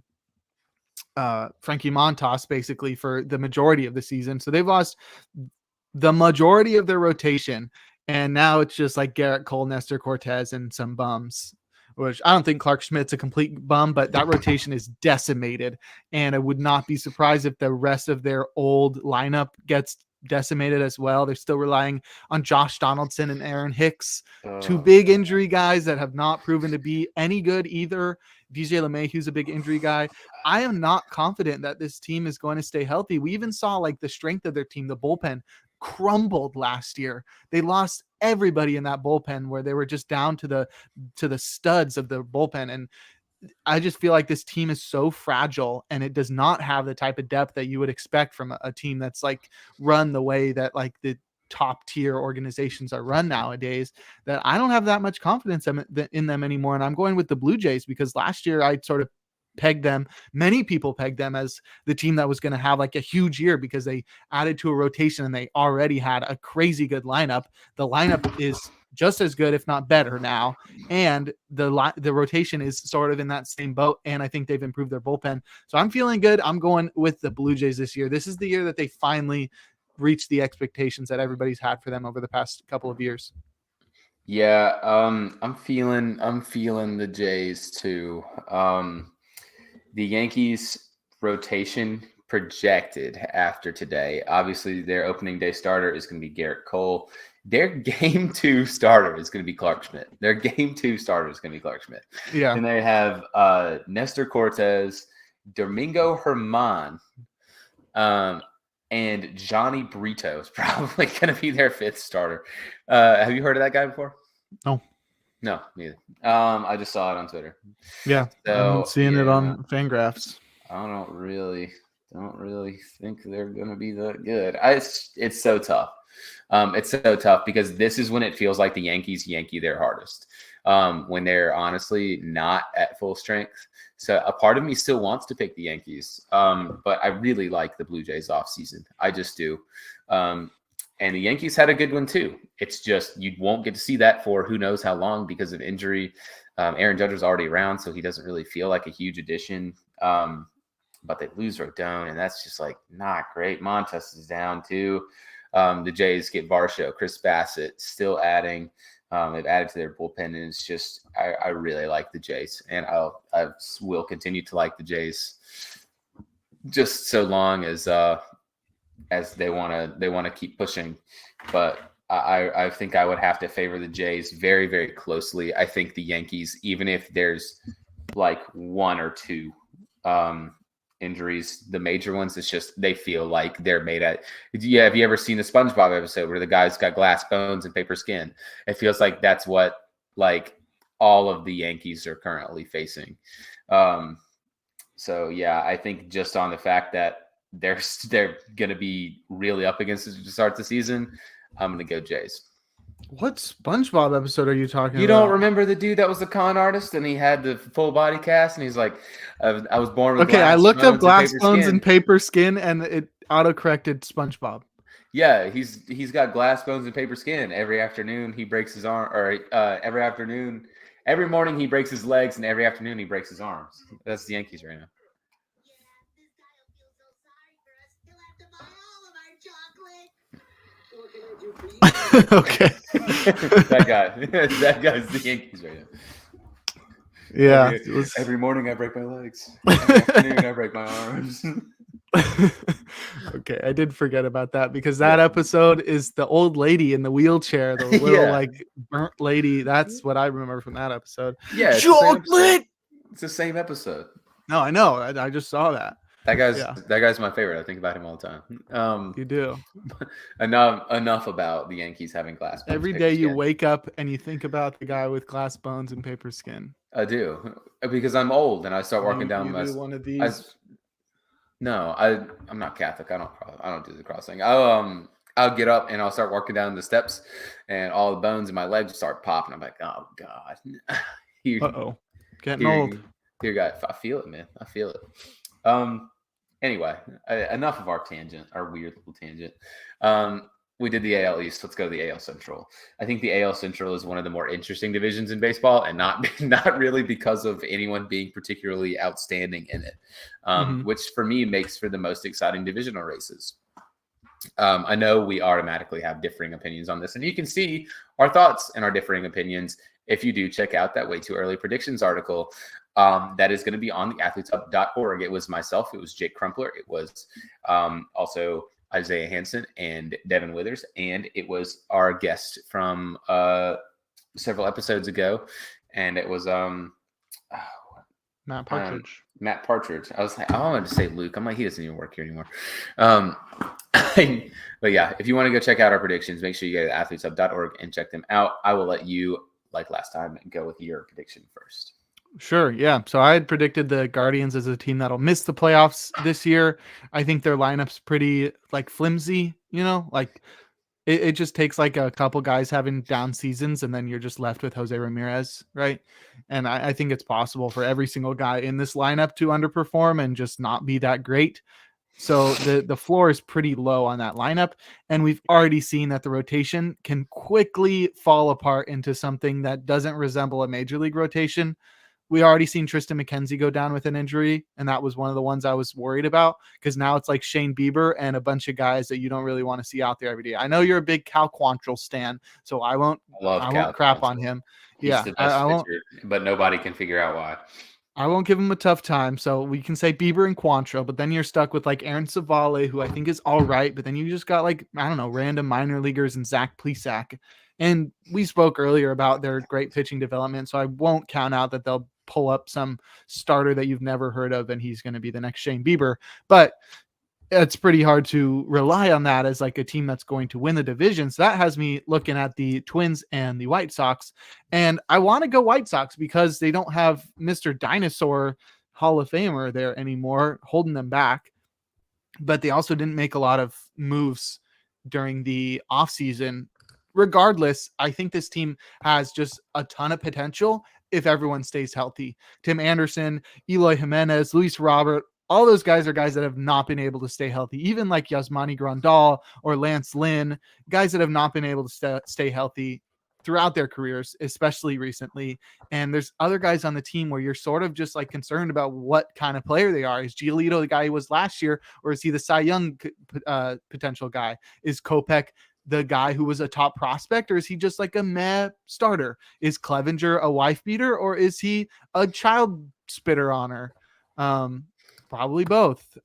Montas basically for the majority of the season. So they've lost the majority of their rotation. And now it's just like Garrett Cole, Nestor Cortez, and some bums, which I don't think Clark Schmidt's a complete bum, but that rotation is decimated. And I would not be surprised if the rest of their old lineup gets decimated as well. They're still relying on Josh Donaldson and Aaron Hicks, 2 big injury guys that have not proven to be any good either. DJ LeMahieu's a big injury guy. I am not confident that this team is going to stay healthy. We even saw like the strength of their team, the bullpen, crumbled last year. They lost everybody in that bullpen where they were just down to the studs of the bullpen. And I just feel like this team is so fragile, and it does not have the type of depth that you would expect from a team that's like run the way that like the top tier organizations are run nowadays, that I don't have that much confidence in them anymore. And I'm going with the Blue Jays because last year I sort of pegged them. Many people pegged them as the team that was going to have like a huge year because they added to a rotation and they already had a crazy good lineup. The lineup is just as good, if not better now. And the rotation is sort of in that same boat. And I think they've improved their bullpen. So I'm feeling good. I'm going with the Blue Jays this year. This is the year that they finally reach the expectations that everybody's had for them over the past couple of years. Yeah. I'm feeling the Jays too. The Yankees rotation projected after today. Obviously, their opening day starter is going to be Garrett Cole. Their game 2 starter is going to be Clark Schmidt. Yeah. And they have Nestor Cortez, Domingo Herman, and Johnny Brito is probably going to be their 5th starter. Have you heard of that guy before? No, neither. I just saw it on Twitter. Yeah, so, I'm seeing it on Fangraphs. I don't really think they're going to be that good. It's so tough. It's so tough because this is when it feels like the Yankees Yankee their hardest, when they're honestly not at full strength. So a part of me still wants to pick the Yankees, but I really like the Blue Jays offseason. I just do. And the Yankees had a good one too. It's just you won't get to see that for who knows how long because of injury. Aaron Judge was already around, so he doesn't really feel like a huge addition. But they lose Rodon, and that's just like not great. Montes is down too. The Jays get Varsho, Chris Bassett, still adding. They've added to their bullpen, and it's just I really like the Jays, and I will continue to like the Jays just so long as they want to keep pushing. But I think I would have to favor the Jays very, very closely. I think the Yankees, even if there's like 1 or 2 injuries, the major ones, it's just they feel like they're made at. Yeah, have you ever seen the SpongeBob episode where the guy's got glass bones and paper skin? It feels like that's what like all of the Yankees are currently facing. So yeah, I think just on the fact that they're going to be really up against it to start the season, I'm going to go Jays. What SpongeBob episode are you talking about? You don't remember the dude that was a con artist and he had the full body cast and he's like, I was born with glass I looked up glass bones and paper skin and it autocorrected SpongeBob. Yeah, he's got glass bones and paper skin. Every afternoon he breaks his arm, or every morning he breaks his legs, and every afternoon he breaks his arms. That's the Yankees right now. Okay. that guy's the Yankees right now. Yeah. Every morning I break my legs. Every afternoon I break my arms. Okay, I did forget about that because that episode is the old lady in the wheelchair, the little like burnt lady. That's what I remember from that episode. Yeah, chocolate. It's the same episode. No, I know. I just saw that. That guy's my favorite. I think about him all the time. You do. Enough about the Yankees having glass bones. Every day you wake up and you think about the guy with glass bones and paper skin. I do, because I'm old and I start walking down my. One of these. No, I'm not Catholic. I don't do the cross thing. I'll get up and I'll start walking down the steps, and all the bones in my legs start popping. I'm like, oh God. Getting old. Dear God, I feel it, man. I feel it. Anyway, enough of our weird little tangent. We did the AL East. Let's go to the AL Central. I think the AL Central is one of the more interesting divisions in baseball, and not really because of anyone being particularly outstanding in it, which for me makes for the most exciting divisional races. I know we automatically have differing opinions on this, and you can see our thoughts and our differing opinions if you do check out that Way Too Early Predictions article. That is going to be on the athleteshub.org. It was myself. It was Jake Crumpler. It was also Isaiah Hansen and Devin Withers. And it was our guest from several episodes ago. And it was Matt Partridge. Matt Partridge. I wanted to say Luke. I'm like, he doesn't even work here anymore. But yeah, if you want to go check out our predictions, make sure you go to athleteshub.org and check them out. I will let you, like last time, go with your prediction first. Sure. Yeah. So I had predicted the Guardians as a team that'll miss the playoffs this year. I think their lineup's pretty like flimsy, like it just takes like a couple guys having down seasons and then you're just left with Jose Ramirez. Right. And I think it's possible for every single guy in this lineup to underperform and just not be that great. So the floor is pretty low on that lineup. And we've already seen that the rotation can quickly fall apart into something that doesn't resemble a major league rotation. We already seen Tristan McKenzie go down with an injury, and that was one of the ones I was worried about because now it's like Shane Bieber and a bunch of guys that you don't really want to see out there every day. I know you're a big Cal Quantrill stan, so I won't crap on him. He's the best pitcher, but nobody can figure out why. I won't give him a tough time. So we can say Bieber and Quantrill, but then you're stuck with like Aaron Savale, who I think is all right. But then you just got like, I don't know, random minor leaguers and Zach Plesac. And we spoke earlier about their great pitching development. So I won't count out that they'll pull up some starter that you've never heard of and he's going to be the next Shane Bieber. But it's pretty hard to rely on that as like a team that's going to win the division. So that has me looking at the Twins and the White Sox. And I want to go White Sox because they don't have Mr. Dinosaur Hall of Famer there anymore, holding them back. But they also didn't make a lot of moves during the offseason. Regardless, I think this team has just a ton of potential if everyone stays healthy. Tim Anderson, Eloy Jimenez, Luis Robert, all those guys are guys that have not been able to stay healthy, even like Yasmani Grandal or Lance Lynn, guys that have not been able to stay healthy throughout their careers, especially recently. And there's other guys on the team where you're sort of just like concerned about what kind of player they are. Is Giolito the guy he was last year, or is he the Cy Young potential guy? Is Kopech the guy who was a top prospect, or is he just like a meh starter? Is Clevenger a wife beater, or is he a child spitter on her? Probably both.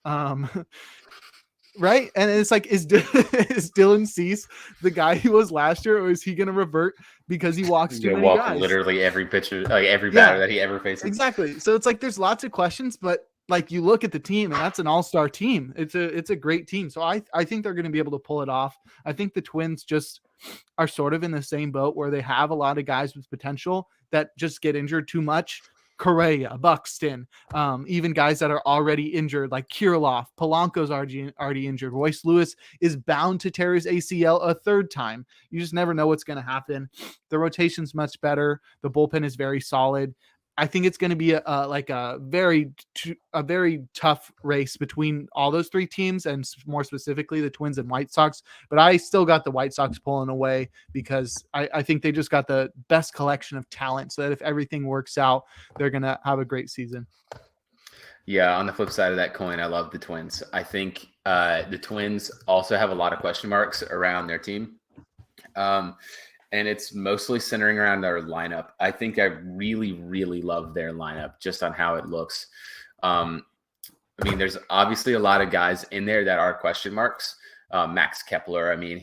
Right? And it's like, is Dylan Cease the guy he was last year, or is he going to revert because he walks too many guys? Literally every pitcher, like every batter that he ever faces. Exactly. So it's like there's lots of questions, but like you look at the team, and that's an all-star team. It's a great team. So I think they're going to be able to pull it off. I think the Twins just are sort of in the same boat where they have a lot of guys with potential that just get injured too much. Correa, Buxton, even guys that are already injured like Kirilloff, Polanco's already injured. Royce Lewis is bound to tear his ACL a third time. You just never know what's going to happen. The rotation's much better. The bullpen is very solid. I think it's going to be a very tough race between all those three teams, and more specifically the Twins and White Sox. But I still got the White Sox pulling away because I think they just got the best collection of talent, so that if everything works out, they're going to have a great season. Yeah, on the flip side of that coin, I love the Twins. I think the Twins also have a lot of question marks around their team. And it's mostly centering around their lineup. I think I really, really love their lineup just on how it looks. I mean, there's obviously a lot of guys in there that are question marks. Max Kepler, I mean,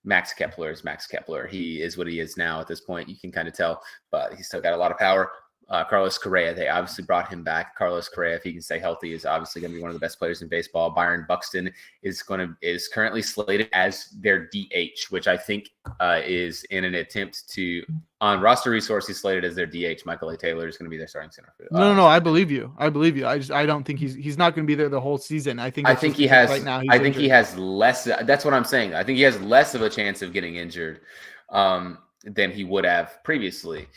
Max Kepler is Max Kepler. He is what he is now at this point. You can kind of tell, but he's still got a lot of power. Carlos Correa, they obviously brought him back. Carlos Correa, if he can stay healthy, is obviously going to be one of the best players in baseball. Byron Buxton is currently slated as their DH, which I think is in an attempt to, on roster resource, he's slated as their DH. Michael A. Taylor is going to be their starting center. No, I believe you. I don't think he's not going to be there the whole season. I think he has right now. He has less. That's what I'm saying. I think he has less of a chance of getting injured than he would have previously.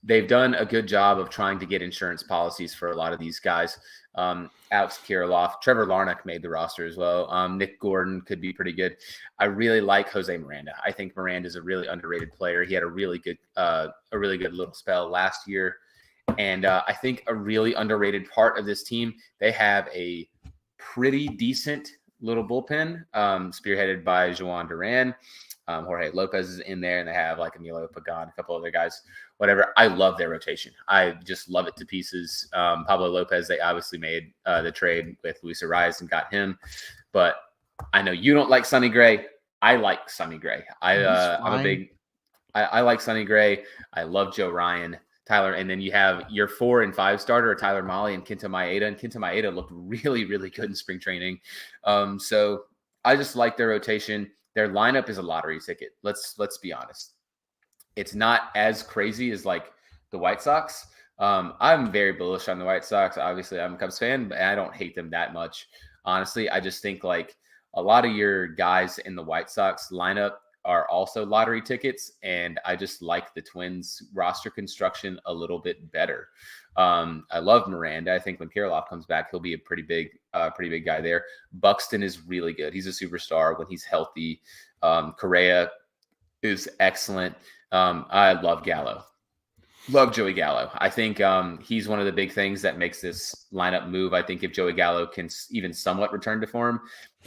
They've done a good job of trying to get insurance policies for a lot of these guys. Alex Kirilloff, Trevor Larnach made the roster as well. Nick Gordon could be pretty good. I really like Jose Miranda. I think Miranda is a really underrated player. He had a really good little spell last year. And I think a really underrated part of this team, they have a pretty decent little bullpen, spearheaded by Joan Duran. Jorge Lopez is in there, and they have like Emilio Pagan, a couple other guys, whatever. I love their rotation. I just love it to pieces. Pablo Lopez, they obviously made the trade with Luis Arias and got him. But I know you don't like Sonny Gray. I like Sonny Gray. I like Sonny Gray. I love Joe Ryan, Tyler. And then you have your 4 and 5 starter, Tyler Mahle and Kenta Maeda. And Kenta Maeda looked really, really good in spring training. So I just like their rotation. Their lineup is a lottery ticket. Let's be honest. It's not as crazy as like the White Sox. I'm very bullish on the White Sox. Obviously, I'm a Cubs fan, but I don't hate them that much. Honestly, I just think like a lot of your guys in the White Sox lineup are also lottery tickets, and I just like the Twins roster construction a little bit better. I love Miranda. I think when Kirilloff comes back, he'll be a pretty big guy there. Buxton is really good. He's a superstar when he's healthy. Correa is excellent. I love Gallo. Love Joey Gallo. I think he's one of the big things that makes this lineup move. I think if Joey Gallo can even somewhat return to form,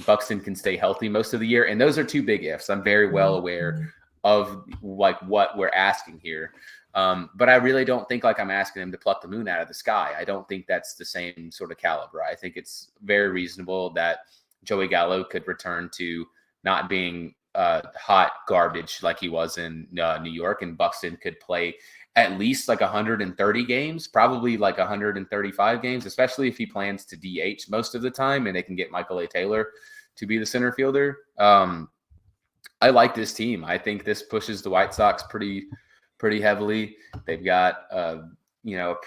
Buxton can stay healthy most of the year. And those are two big ifs. I'm very well aware like what we're asking here. But I really don't think like I'm asking him to pluck the moon out of the sky. I don't think that's the same sort of caliber. I think it's very reasonable that Joey Gallo could return to not being hot garbage like he was in New York, and Buxton could play at least like 130 games, probably like 135 games, especially if he plans to DH most of the time and they can get Michael A. Taylor to be the center fielder. I like this team. I think this pushes the White Sox pretty heavily. They've got a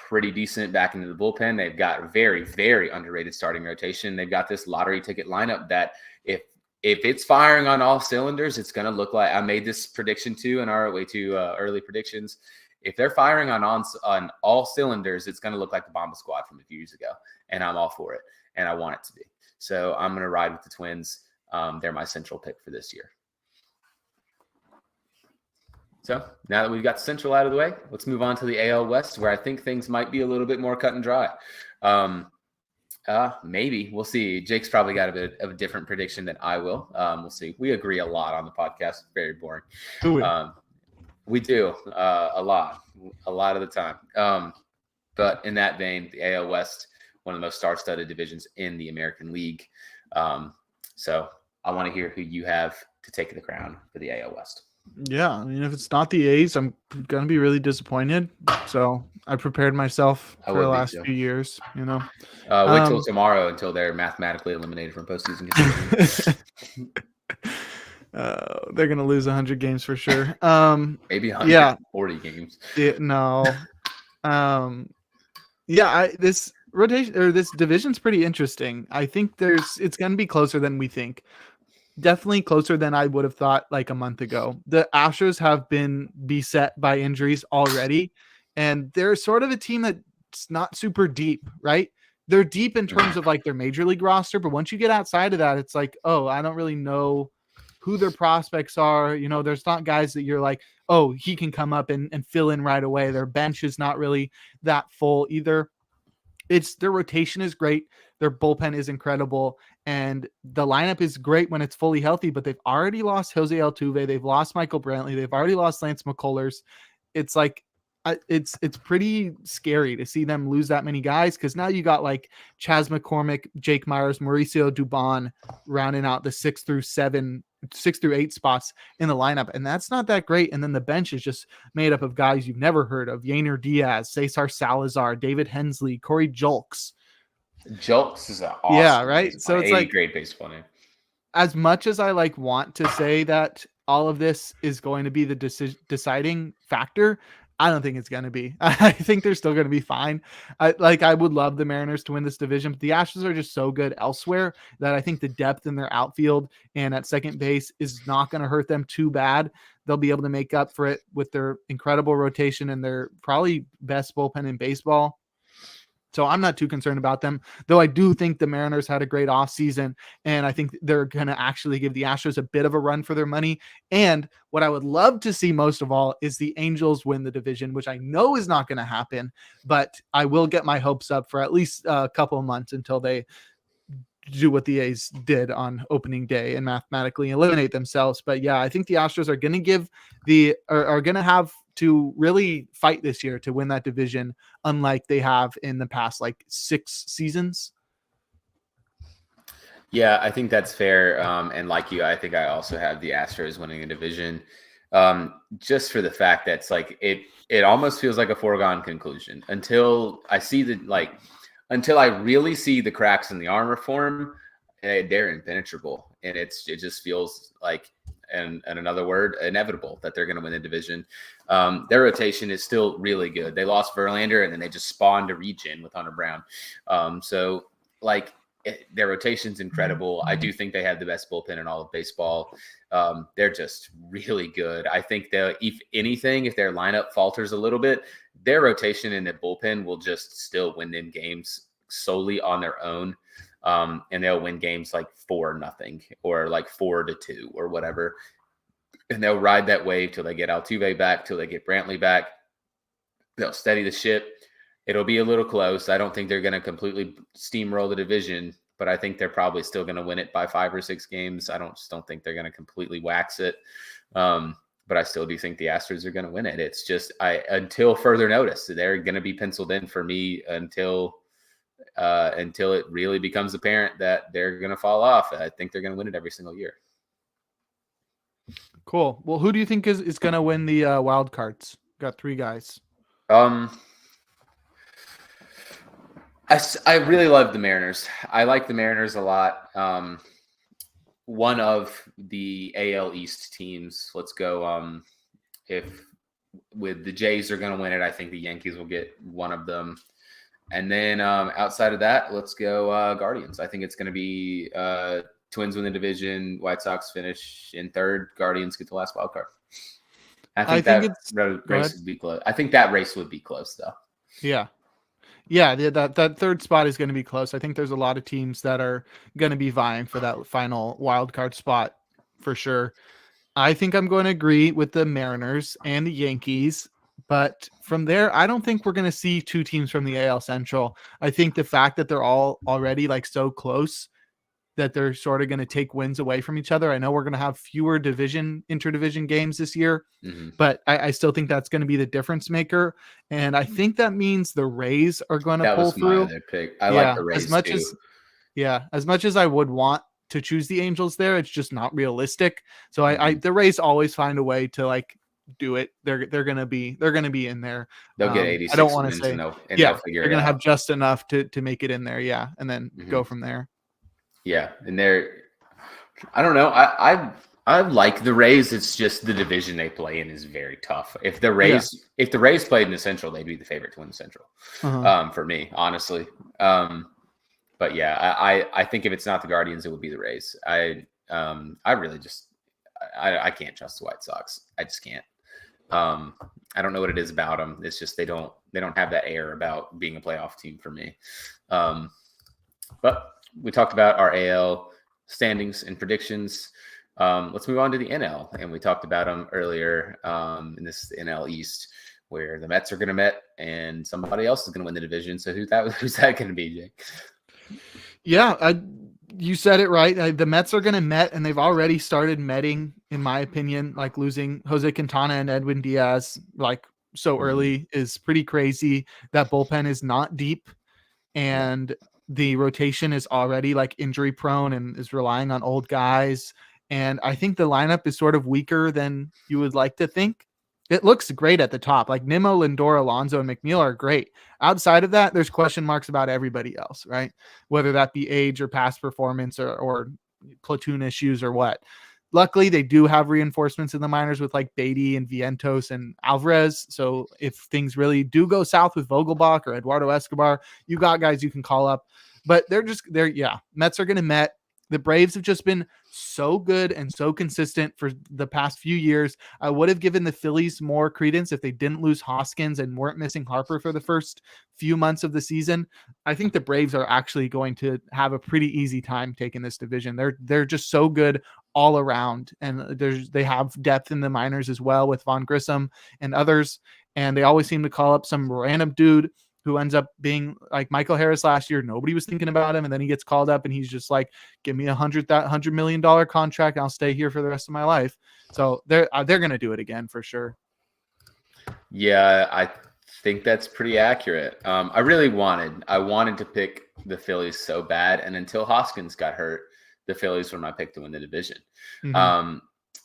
pretty decent back into the bullpen. They've got very, very underrated starting rotation. They've got this lottery ticket lineup that if it's firing on all cylinders, it's going to look like, I made this prediction too in our way to early predictions. If they're firing on all cylinders, it's going to look like the Bomba Squad from a few years ago, and I'm all for it, and I want it to be. So I'm going to ride with the Twins. They're my central pick for this year. So now that we've got Central out of the way, let's move on to the AL West, where I think things might be a little bit more cut and dry. Maybe. We'll see. Jake's probably got a bit of a different prediction than I will. We'll see. We agree a lot on the podcast. Very boring. We do a lot of the time. But in that vein, the AL West, one of the most star-studded divisions in the American League. So I want to hear who you have to take the crown for the AL West. Yeah, I mean, if it's not the A's, I'm going to be really disappointed. So I prepared myself for the last few years, Wait till tomorrow until they're mathematically eliminated from postseason consideration. They're going to lose 100 games for sure. Maybe 140 games. This rotation or this division's pretty interesting. I think it's going to be closer than we think. Definitely closer than I would have thought like a month ago. The Astros have been beset by injuries already, and they're sort of a team that's not super deep, right? They're deep in terms of like their major league roster, but once you get outside of that, it's like, oh, I don't really know who their prospects are. There's not guys that you're like, oh, he can come up and fill in right away. Their bench is not really that full either. Their rotation is great. Their bullpen is incredible. And the lineup is great when it's fully healthy, but they've already lost Jose Altuve. They've lost Michael Brantley. They've already lost Lance McCullers. It's like, it's pretty scary to see them lose that many guys, because now you got like Chas McCormick, Jake Myers, Mauricio Dubon rounding out the 6 through 8 spots in the lineup, and that's not that great. And then the bench is just made up of guys you've never heard of: Yainer Diaz, Cesar Salazar, David Hensley, Corey Julks. Julks is an awesome right? So it's like great baseball name. As much as I like want to say that all of this is going to be the deciding factor, I don't think it's going to be. I think they're still going to be fine. I would love the Mariners to win this division, but the Astros are just so good elsewhere that I think the depth in their outfield and at second base is not going to hurt them too bad. They'll be able to make up for it with their incredible rotation and their probably best bullpen in baseball. So I'm not too concerned about them, though I do think the Mariners had a great offseason, and I think they're going to actually give the Astros a bit of a run for their money. And what I would love to see most of all is the Angels win the division, which I know is not going to happen, but I will get my hopes up for at least a couple of months until they do what the A's did on opening day and mathematically eliminate themselves. But yeah, I think the Astros are going to are going to have to really fight this year to win that division, unlike they have in the past like 6 seasons. Yeah, I think that's fair. And like you, I think I also have the Astros winning a division, just for the fact that's like it almost feels like a foregone conclusion until I see until I really see the cracks in the armor form. They're impenetrable, and it just feels like, and another word, inevitable that they're going to win the division. Their rotation is still really good. They lost Verlander, and then they just spawned a regen with Hunter Brown. So their rotation's incredible. I do think they have the best bullpen in all of baseball. They're just really good. I think if anything, if their lineup falters a little bit, their rotation and the bullpen will just still win them games solely on their own. And they'll win games like 4-0 or like 4-2 or whatever. And they'll ride that wave till they get Altuve back, till they get Brantley back. They'll steady the ship. It'll be a little close. I don't think they're going to completely steamroll the division, but I think they're probably still going to win it by 5 or 6 games. I just don't think they're going to completely wax it. but I still do think the Astros are going to win it. It's just until further notice, they're going to be penciled in for me until it really becomes apparent that they're going to fall off. I think they're going to win it every single year. Cool. Well, who do you think is going to win the wild cards? Got 3 guys. I really love the Mariners. I like the Mariners a lot. One of the AL East teams. Let's go. If with the Jays are going to win it, I think the Yankees will get one of them. And then outside of that, let's go Guardians. I think it's going to be Twins win the division, White Sox finish in 3rd, Guardians get the last wild card. I think that race would be close. I think that race would be close, though. Yeah. Yeah, that 3rd spot is going to be close. I think there's a lot of teams that are going to be vying for that final wild card spot for sure. I think I'm going to agree with the Mariners and the Yankees. But from there, I don't think we're going to see 2 teams from the AL Central. I think the fact that they're all already like so close that they're sort of going to take wins away from each other. I know we're going to have fewer interdivision games this year, but I still think that's going to be the difference maker. And I think that means the Rays are going to pull through. My other pick. I like the Rays as much as I would want to choose the Angels there, it's just not realistic. So the Rays always find a way to like do it. They're gonna be in there. They'll get 86. I don't want to say they'll figure they're gonna have just enough to make it in there. Yeah, and then go from there. Yeah, and I don't know. I like the Rays. It's just the division they play in is very tough. If the Rays played in the Central, they'd be the favorite to win the Central. For me, honestly. But yeah, I think if it's not the Guardians, it would be the Rays. I really just I can't trust the White Sox. I just can't. I don't know what it is about them. It's just they don't have that air about being a playoff team for me. But we talked about our AL standings and predictions. Let's move on to the NL, and we talked about them earlier in this NL East, where the Mets are going to Met, and somebody else is going to win the division. So who's that going to be, Jake? Yeah, you said it right. The Mets are going to Met, and they've already started Metting, in my opinion. Like losing Jose Quintana and Edwin Diaz like so early is pretty crazy. That bullpen is not deep, and the rotation is already like injury prone and is relying on old guys. And I think the lineup is sort of weaker than you would like to think. It looks great at the top. Like Nimmo, Lindor, Alonso, and McNeil are great. Outside of that, there's question marks about everybody else, right? Whether that be age or past performance or platoon issues or what. Luckily, they do have reinforcements in the minors with like Beatty and Vientos and Alvarez. So if things really do go south with Vogelbach or Eduardo Escobar, you got guys you can call up. But Mets are going to Met. The Braves have just been so good and so consistent for the past few years. I would have given the Phillies more credence if they didn't lose Hoskins and weren't missing Harper for the first few months of the season. I think the Braves are actually going to have a pretty easy time taking this division. They're just so good all around, and they have depth in the minors as well with Von Grissom and others, and they always seem to call up some random dude who ends up being like Michael Harris last year. Nobody was thinking about him. And then he gets called up and he's just like, give me $100 million contract. And I'll stay here for the rest of my life. So they're going to do it again for sure. Yeah, I think that's pretty accurate. I wanted to pick the Phillies so bad. And until Hoskins got hurt, the Phillies were my pick to win the division.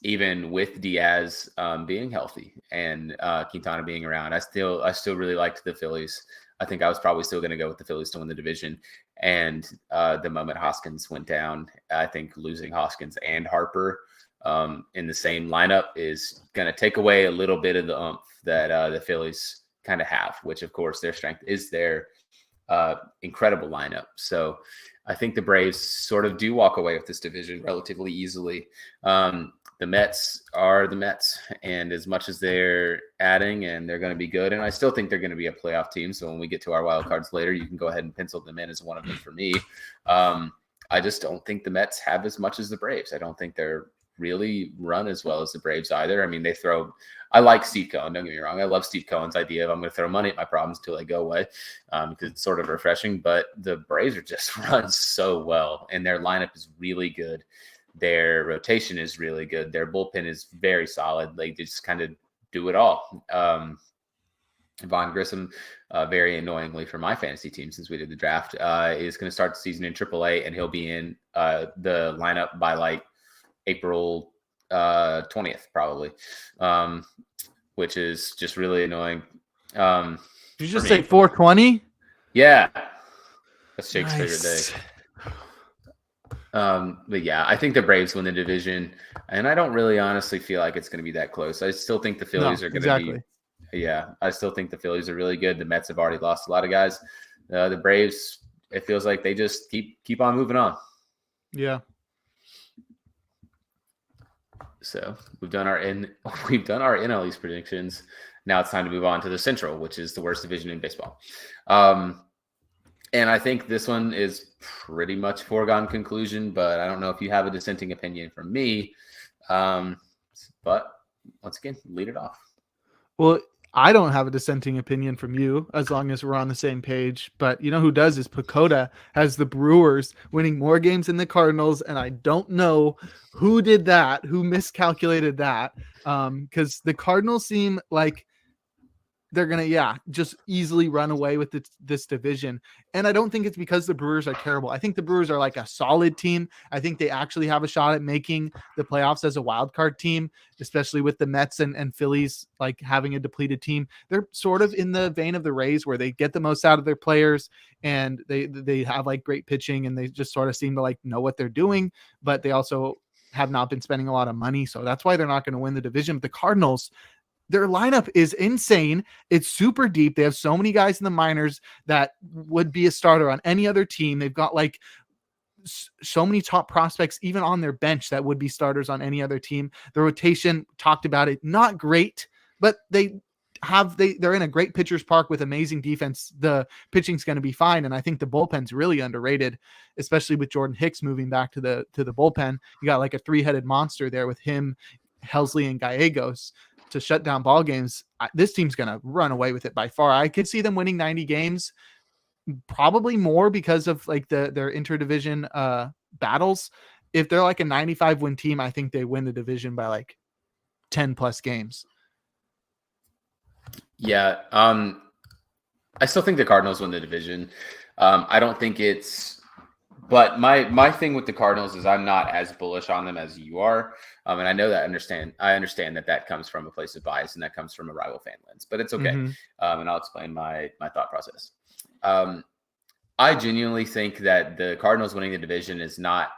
Even with Diaz being healthy and Quintana being around, I still really liked the Phillies. I think I was probably still going to go with the Phillies to win the division. And the moment Hoskins went down, I think losing Hoskins and Harper in the same lineup is going to take away a little bit of the oomph that the Phillies kind of have, which of course their strength is their incredible lineup. So I think the Braves sort of do walk away with this division relatively easily. The Mets are the Mets, and as much as they're adding and they're going to be good, and I still think they're going to be a playoff team. So when we get to our wild cards later, you can go ahead and pencil them in as one of them for me. I just don't think the Mets have as much as the Braves. I don't think they're really run as well as the Braves either. I mean, I like Steve Cohen. Don't get me wrong. I love Steve Cohen's idea of I'm going to throw money at my problems until they go away because it's sort of refreshing. But the Braves are just run so well, and their lineup is really good. Their rotation is really good. Their bullpen is very solid. They just kind of do it all. Von Grissom, very annoyingly for my fantasy team since we did the draft, is going to start the season in AAA, and he'll be in the lineup by like April 20th, probably, which is just really annoying. Did you just say 420? Yeah. That's Jake's favorite day. But yeah, I think the Braves win the division, and I don't really honestly feel like it's going to be that close. I still think the Phillies are going to be. Yeah, I still think the Phillies are really good. The Mets have already lost a lot of guys. The Braves, it feels like they just keep on moving on. Yeah. So we've done our NL East predictions. Now it's time to move on to the Central, which is the worst division in baseball. And I think this one is pretty much foregone conclusion, but I don't know if you have a dissenting opinion from me. But once again, lead it off. Well, I don't have a dissenting opinion from you as long as we're on the same page. But you know who does is Pacoda has the Brewers winning more games than the Cardinals. And I don't know who did that, who miscalculated that. Because the Cardinals seem like they're going to, just easily run away with this division. And I don't think it's because the Brewers are terrible. I think the Brewers are like a solid team. I think they actually have a shot at making the playoffs as a wild card team, especially with the Mets and Phillies, like having a depleted team. They're sort of in the vein of the Rays where they get the most out of their players and they have like great pitching and they just sort of seem to like know what they're doing, but they also have not been spending a lot of money. So that's why they're not going to win the division. But the Cardinals, their lineup is insane. It's super deep. They have so many guys in the minors that would be a starter on any other team. They've got like so many top prospects, even on their bench, that would be starters on any other team. The rotation, talked about it, not great, but they're in a great pitcher's park with amazing defense. The pitching's going to be fine. And I think the bullpen's really underrated, especially with Jordan Hicks moving back to the bullpen. You got like a 3-headed monster there with him, Helsley, and Gallegos to shut down ball games. This team's going to run away with it by far. I could see them winning 90 games, probably more because of like their interdivision battles. If they're like a 95 win team, I think they win the division by like 10 plus games. Yeah. I still think the Cardinals win the division. I don't think but my thing with the Cardinals is I'm not as bullish on them as you are. And I know that I understand that comes from a place of bias and that comes from a rival fan lens, but it's okay. And I'll explain my thought process. I genuinely think that the Cardinals winning the division is not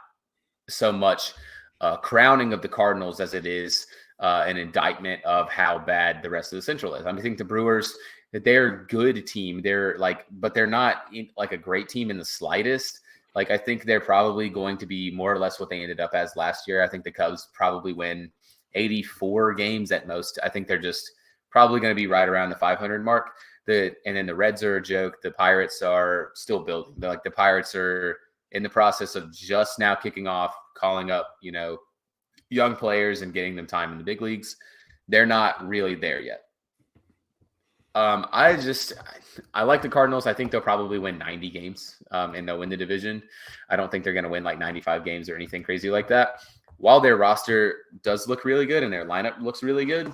so much a crowning of the Cardinals as it is an indictment of how bad the rest of the Central is. I think the Brewers, that they're a good team. But they're not like a great team in the slightest. Like, I think they're probably going to be more or less what they ended up as last year. I think the Cubs probably win 84 games at most. I think they're just probably going to be right around the 500 mark. And then the Reds are a joke. The Pirates are still building. The Pirates are in the process of just now kicking off, calling up, young players and getting them time in the big leagues. They're not really there yet. I like the Cardinals. I think they'll probably win 90 games and they'll win the division. I don't think they're going to win like 95 games or anything crazy like that. While their roster does look really good and their lineup looks really good,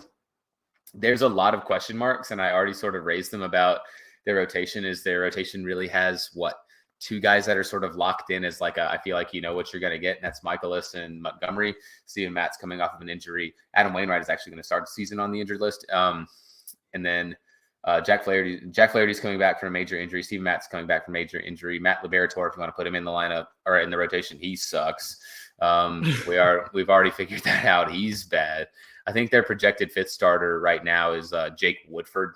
there's a lot of question marks. And I already sort of raised them about their rotation. Their rotation really has two guys that are sort of locked in as I feel like you know what you're going to get. And that's Michaelis and Montgomery. Steven Matt's coming off of an injury. Adam Wainwright is actually going to start the season on the injured list. And then Jack Flaherty's coming back from a major injury. Steven Matt's coming back from a major injury. Matt Liberatore, if you want to put him in the lineup or in the rotation, he sucks. We've already figured that out. He's bad. I think their projected fifth starter right now is Jake Woodford.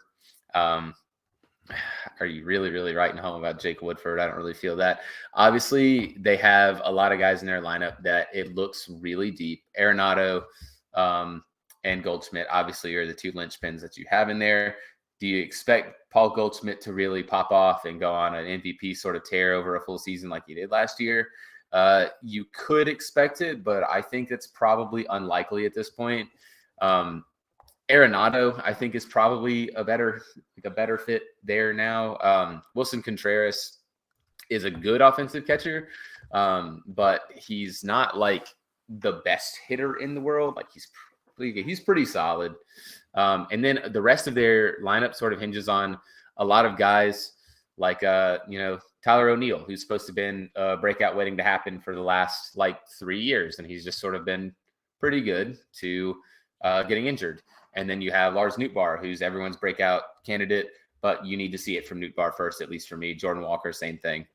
Are you really, really writing home about Jake Woodford? I don't really feel that. Obviously, they have a lot of guys in their lineup that it looks really deep. Arenado and Goldschmidt obviously are the two linchpins that you have in there. Do you expect Paul Goldschmidt to really pop off and go on an MVP sort of tear over a full season like he did last year? You could expect it, but I think it's probably unlikely at this point. Arenado, I think, is probably a better fit there now. Wilson Contreras is a good offensive catcher, but he's not like the best hitter in the world. Like he's pretty solid. And then the rest of their lineup sort of hinges on a lot of guys like Tyler O'Neill, who's supposed to have been a breakout waiting to happen for the last like 3 years, and he's just sort of been pretty good to getting injured. And then you have Lars Nootbaar, who's everyone's breakout candidate, but you need to see it from Nootbaar first, at least for me. Jordan Walker, same thing.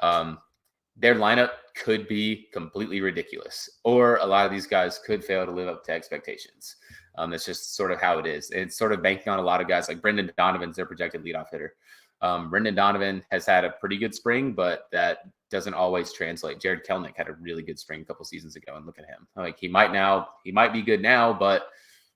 Their lineup could be completely ridiculous, or a lot of these guys could fail to live up to expectations. That's just sort of how it is. It's sort of banking on a lot of guys like Brendan Donovan's their projected leadoff hitter. Brendan Donovan has had a pretty good spring, but that doesn't always translate. Jared Kelnick had a really good spring a couple seasons ago, and look at him. Like he might be good now, but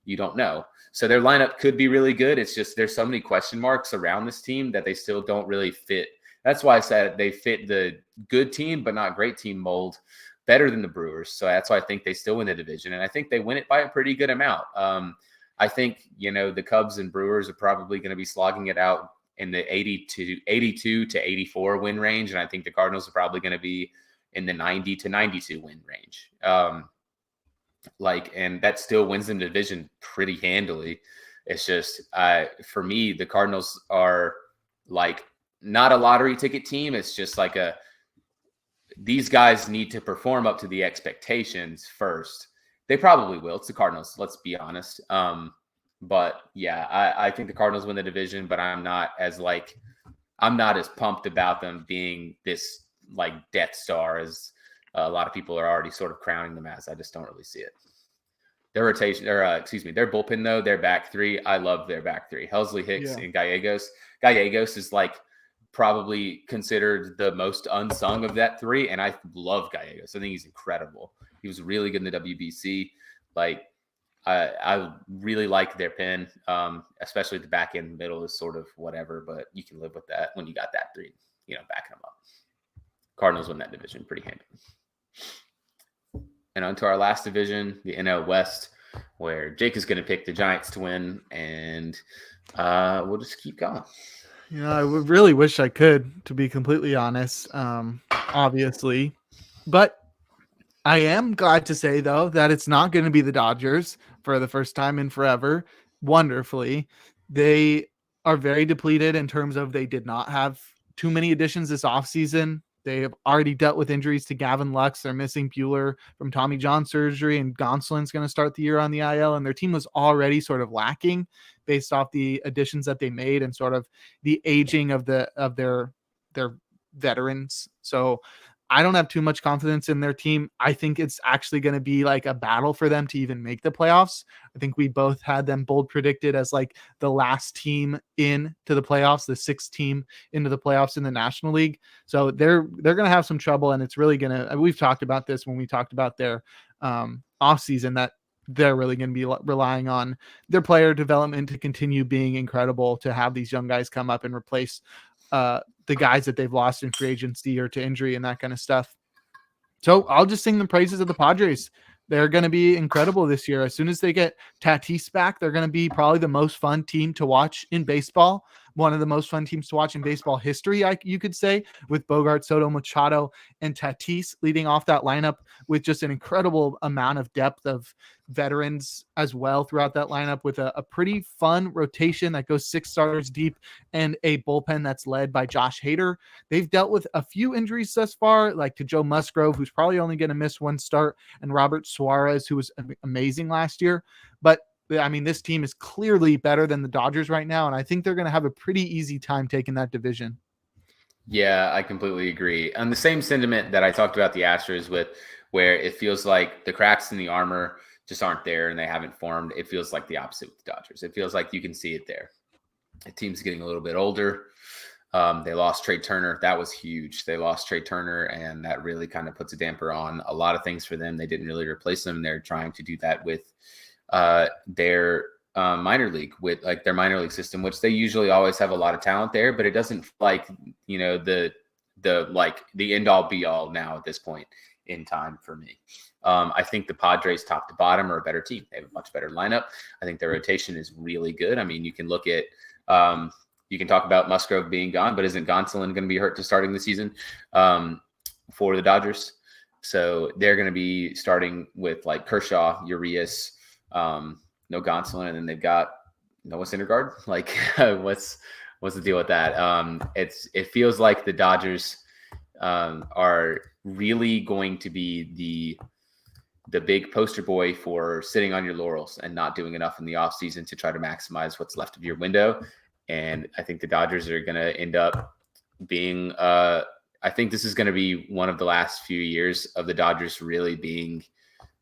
you don't know. So their lineup could be really good. It's just there's so many question marks around this team that they still don't really fit. That's why I said they fit the good team, but not great team mold better than the Brewers. So that's why I think they still win the division. And I think they win it by a pretty good amount. I think, the Cubs and Brewers are probably going to be slogging it out in the 82 to 84 win range. And I think the Cardinals are probably going to be in the 90 to 92 win range. And that still wins them the division pretty handily. It's just, for me, the Cardinals are like not a lottery ticket team. It's just like these guys need to perform up to the expectations first. They probably will. It's the Cardinals. Let's be honest. But yeah, I think the Cardinals win the division, but I'm not as pumped about them being this like Death Star as a lot of people are already sort of crowning them as. I just don't really see it. Their rotation, their bullpen though, their back three. I love their back three. Helsley, Hicks, and Gallegos. Gallegos is like probably considered the most unsung of that three, and I love Gallegos. I think he's incredible. He was really good in the WBC. I really like their pen, especially the back end middle is sort of whatever, but you can live with that when you got that three, backing them up. Cardinals win that division pretty handily. And on to our last division, the NL West, where Jake is going to pick the Giants to win, and we'll just keep going. I would really wish I could, to be completely honest, obviously. But I am glad to say, though, that it's not going to be the Dodgers for the first time in forever. Wonderfully. They are very depleted in terms of they did not have too many additions this offseason. They have already dealt with injuries to Gavin Lux. They're missing Buehler from Tommy John surgery, and Gonsolin's going to start the year on the IL. And their team was already sort of lacking based off the additions that they made and sort of the aging of their veterans. So I don't have too much confidence in their team. I think it's actually going to be like a battle for them to even make the playoffs. I think we both had them bold predicted as like the last team into the playoffs, the sixth team into the playoffs in the National League. So they're going to have some trouble, and it's really going to, we've talked about this when we talked about their offseason, that they're really going to be relying on their player development to continue being incredible, to have these young guys come up and replace the guys that they've lost in free agency or to injury and that kind of stuff. So I'll just sing the praises of the Padres. They're going to be incredible this year. As soon as they get Tatis back, they're going to be probably the most fun team to watch in baseball. One of the most fun teams to watch in baseball history, you could say, with Bogart, Soto, Machado, and Tatis leading off that lineup with just an incredible amount of depth of veterans as well throughout that lineup, with a pretty fun rotation that goes 6 starters deep and a bullpen that's led by Josh Hader. They've dealt with a few injuries thus far, like to Joe Musgrove, who's probably only going to miss 1 start, and Robert Suarez, who was amazing last year. But I mean, this team is clearly better than the Dodgers right now, and I think they're going to have a pretty easy time taking that division. Yeah, I completely agree. On the same sentiment that I talked about the Astros with, where it feels like the cracks in the armor just aren't there and they haven't formed, it feels like the opposite with the Dodgers. It feels like you can see it there. The team's getting a little bit older. They lost Trey Turner. That was huge. They lost Trey Turner, and that really kind of puts a damper on a lot of things for them. They didn't really replace him. They're trying to do that with their minor league, with like their minor league system, which they usually always have a lot of talent there, but it doesn't like, the end all be all now at this point in time for me. I think the Padres top to bottom are a better team. They have a much better lineup. I think their rotation is really good. I mean, you can look at, you can talk about Musgrove being gone, but isn't Gonsolin going to be hurt to starting the season for the Dodgers? So they're going to be starting with like Kershaw, Urias, no Gonsolin, and then they've got Noah Syndergaard. Like, what's the deal with that? It feels like the Dodgers are really going to be the big poster boy for sitting on your laurels and not doing enough in the offseason to try to maximize what's left of your window. And I think the Dodgers are going to end up being I think this is going to be one of the last few years of the Dodgers really being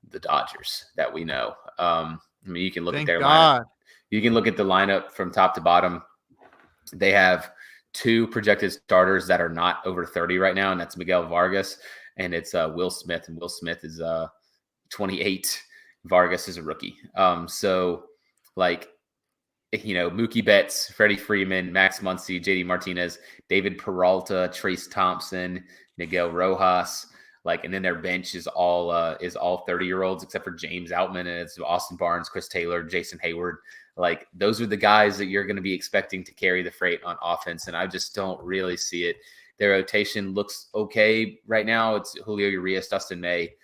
the Dodgers that we know. I mean, you can look at their lineup. You can look at the lineup from top to bottom. They have 2 projected starters that are not over 30 right now, and that's Miguel Vargas and it's Will Smith. And Will Smith is 28. Vargas is a rookie. So like, Mookie Betts, Freddie Freeman, Max Muncy, JD Martinez, David Peralta, Trace Thompson, Miguel Rojas, and then their bench is all 30-year-olds except for James Outman, and it's Austin Barnes, Chris Taylor, Jason Hayward. Like, those are the guys that you're going to be expecting to carry the freight on offense, and I just don't really see it. Their rotation looks okay right now. It's Julio Urias, Dustin May,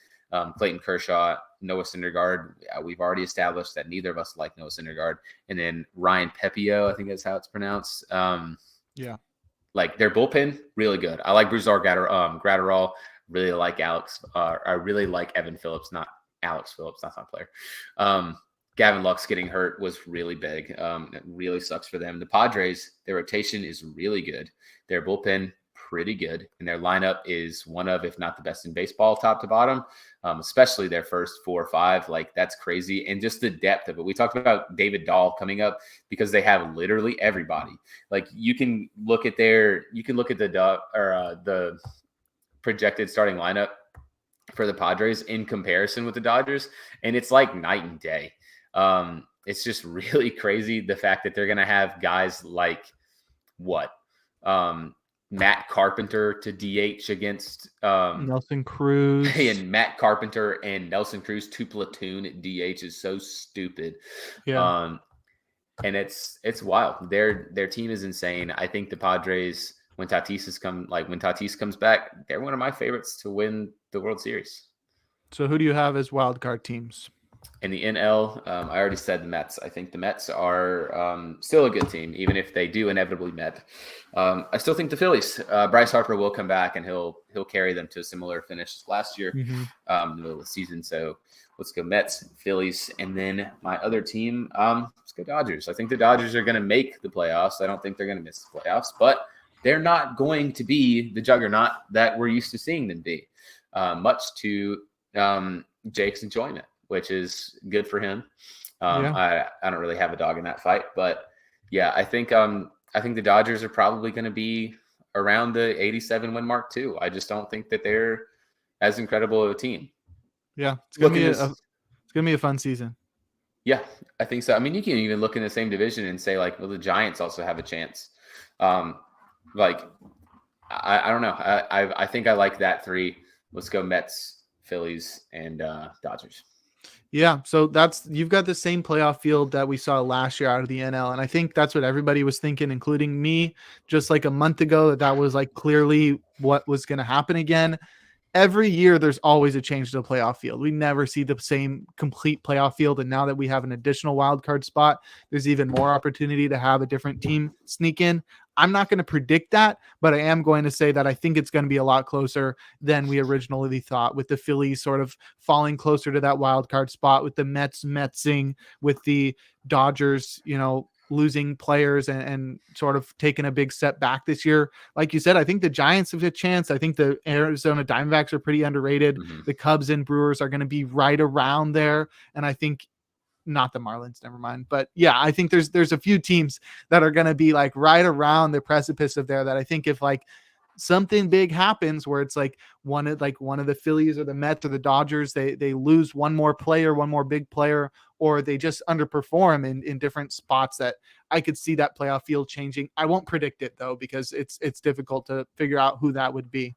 Clayton Kershaw, Noah Syndergaard. We've already established that neither of us like Noah Syndergaard. And then Ryan Pepio, I think that's how it's pronounced. Yeah. Like, their bullpen, really good. I like Brusdar Graterol. Really like I really like Evan Phillips, not Alex Phillips. That's not a player. Gavin Lux getting hurt was really big. It really sucks for them. The Padres, their rotation is really good. Their bullpen, pretty good. And their lineup is one of, if not the best in baseball, top to bottom, especially their first 4 or 5. Like, that's crazy. And just the depth of it. We talked about David Dahl coming up because they have literally everybody. Like, you can look at the projected starting lineup for the Padres in comparison with the Dodgers, and it's like night and day. It's just really crazy, the fact that they're going to have guys like Matt Carpenter to DH against Nelson Cruz, and Matt Carpenter and Nelson Cruz to platoon at DH is so stupid. Yeah. And it's wild. Their team is insane. I think the Padres, when Tatis comes back, they're one of my favorites to win the World Series. So who do you have as wild card teams? In the NL, I already said the Mets. I think the Mets are still a good team, even if they do inevitably Met. I still think the Phillies. Bryce Harper will come back, and he'll carry them to a similar finish as last year, in the middle of the season. So let's go Mets, Phillies, and then my other team, let's go Dodgers. I think the Dodgers are going to make the playoffs. I don't think they're going to miss the playoffs, but they're not going to be the juggernaut that we're used to seeing them be, much to Jake's enjoyment, which is good for him. I don't really have a dog in that fight, but yeah, I think the Dodgers are probably going to be around the 87 win mark too. I just don't think that they're as incredible of a team. Yeah, it's gonna be a fun season. Yeah, I think so. I mean, you can even look in the same division and say the Giants also have a chance. I don't know. I think I like that 3. Let's go Mets, Phillies, and Dodgers. Yeah, so you've got the same playoff field that we saw last year out of the NL, and I think that's what everybody was thinking, including me, just like a month ago, that was like clearly what was going to happen again. Every year there's always a change to the playoff field. We never see the same complete playoff field. And now that we have an additional wild card spot, there's even more opportunity to have a different team sneak in. I'm not going to predict that, but I am going to say that I think it's going to be a lot closer than we originally thought, with the Phillies sort of falling closer to that wild card spot, with the Metsing, with the Dodgers, losing players and sort of taking a big step back this year. Like you said, I think the Giants have a chance. I think the Arizona Diamondbacks are pretty underrated. The Cubs and Brewers are going to be right around there. And I think not the Marlins, never mind. But yeah, I think there's a few teams that are going to be like right around the precipice of there, that I think if like something big happens where it's like one of the Phillies or the Mets or the Dodgers, they lose one more big player, or they just underperform in different spots, that I could see that playoff field changing. I won't predict it though, because it's difficult to figure out who that would be.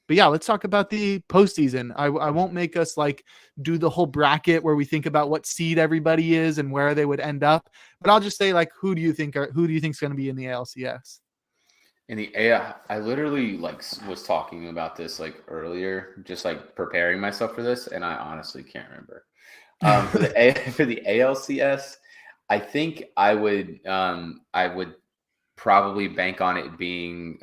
But yeah, let's talk about the postseason. I won't make us do the whole bracket where we think about what seed everybody is and where they would end up. But I'll just say, who do you think is going to be in the ALCS? In the AI, I literally like was talking about this like earlier, just like preparing myself for this, and I honestly can't remember. For the for the ALCS, I think I would probably bank on it being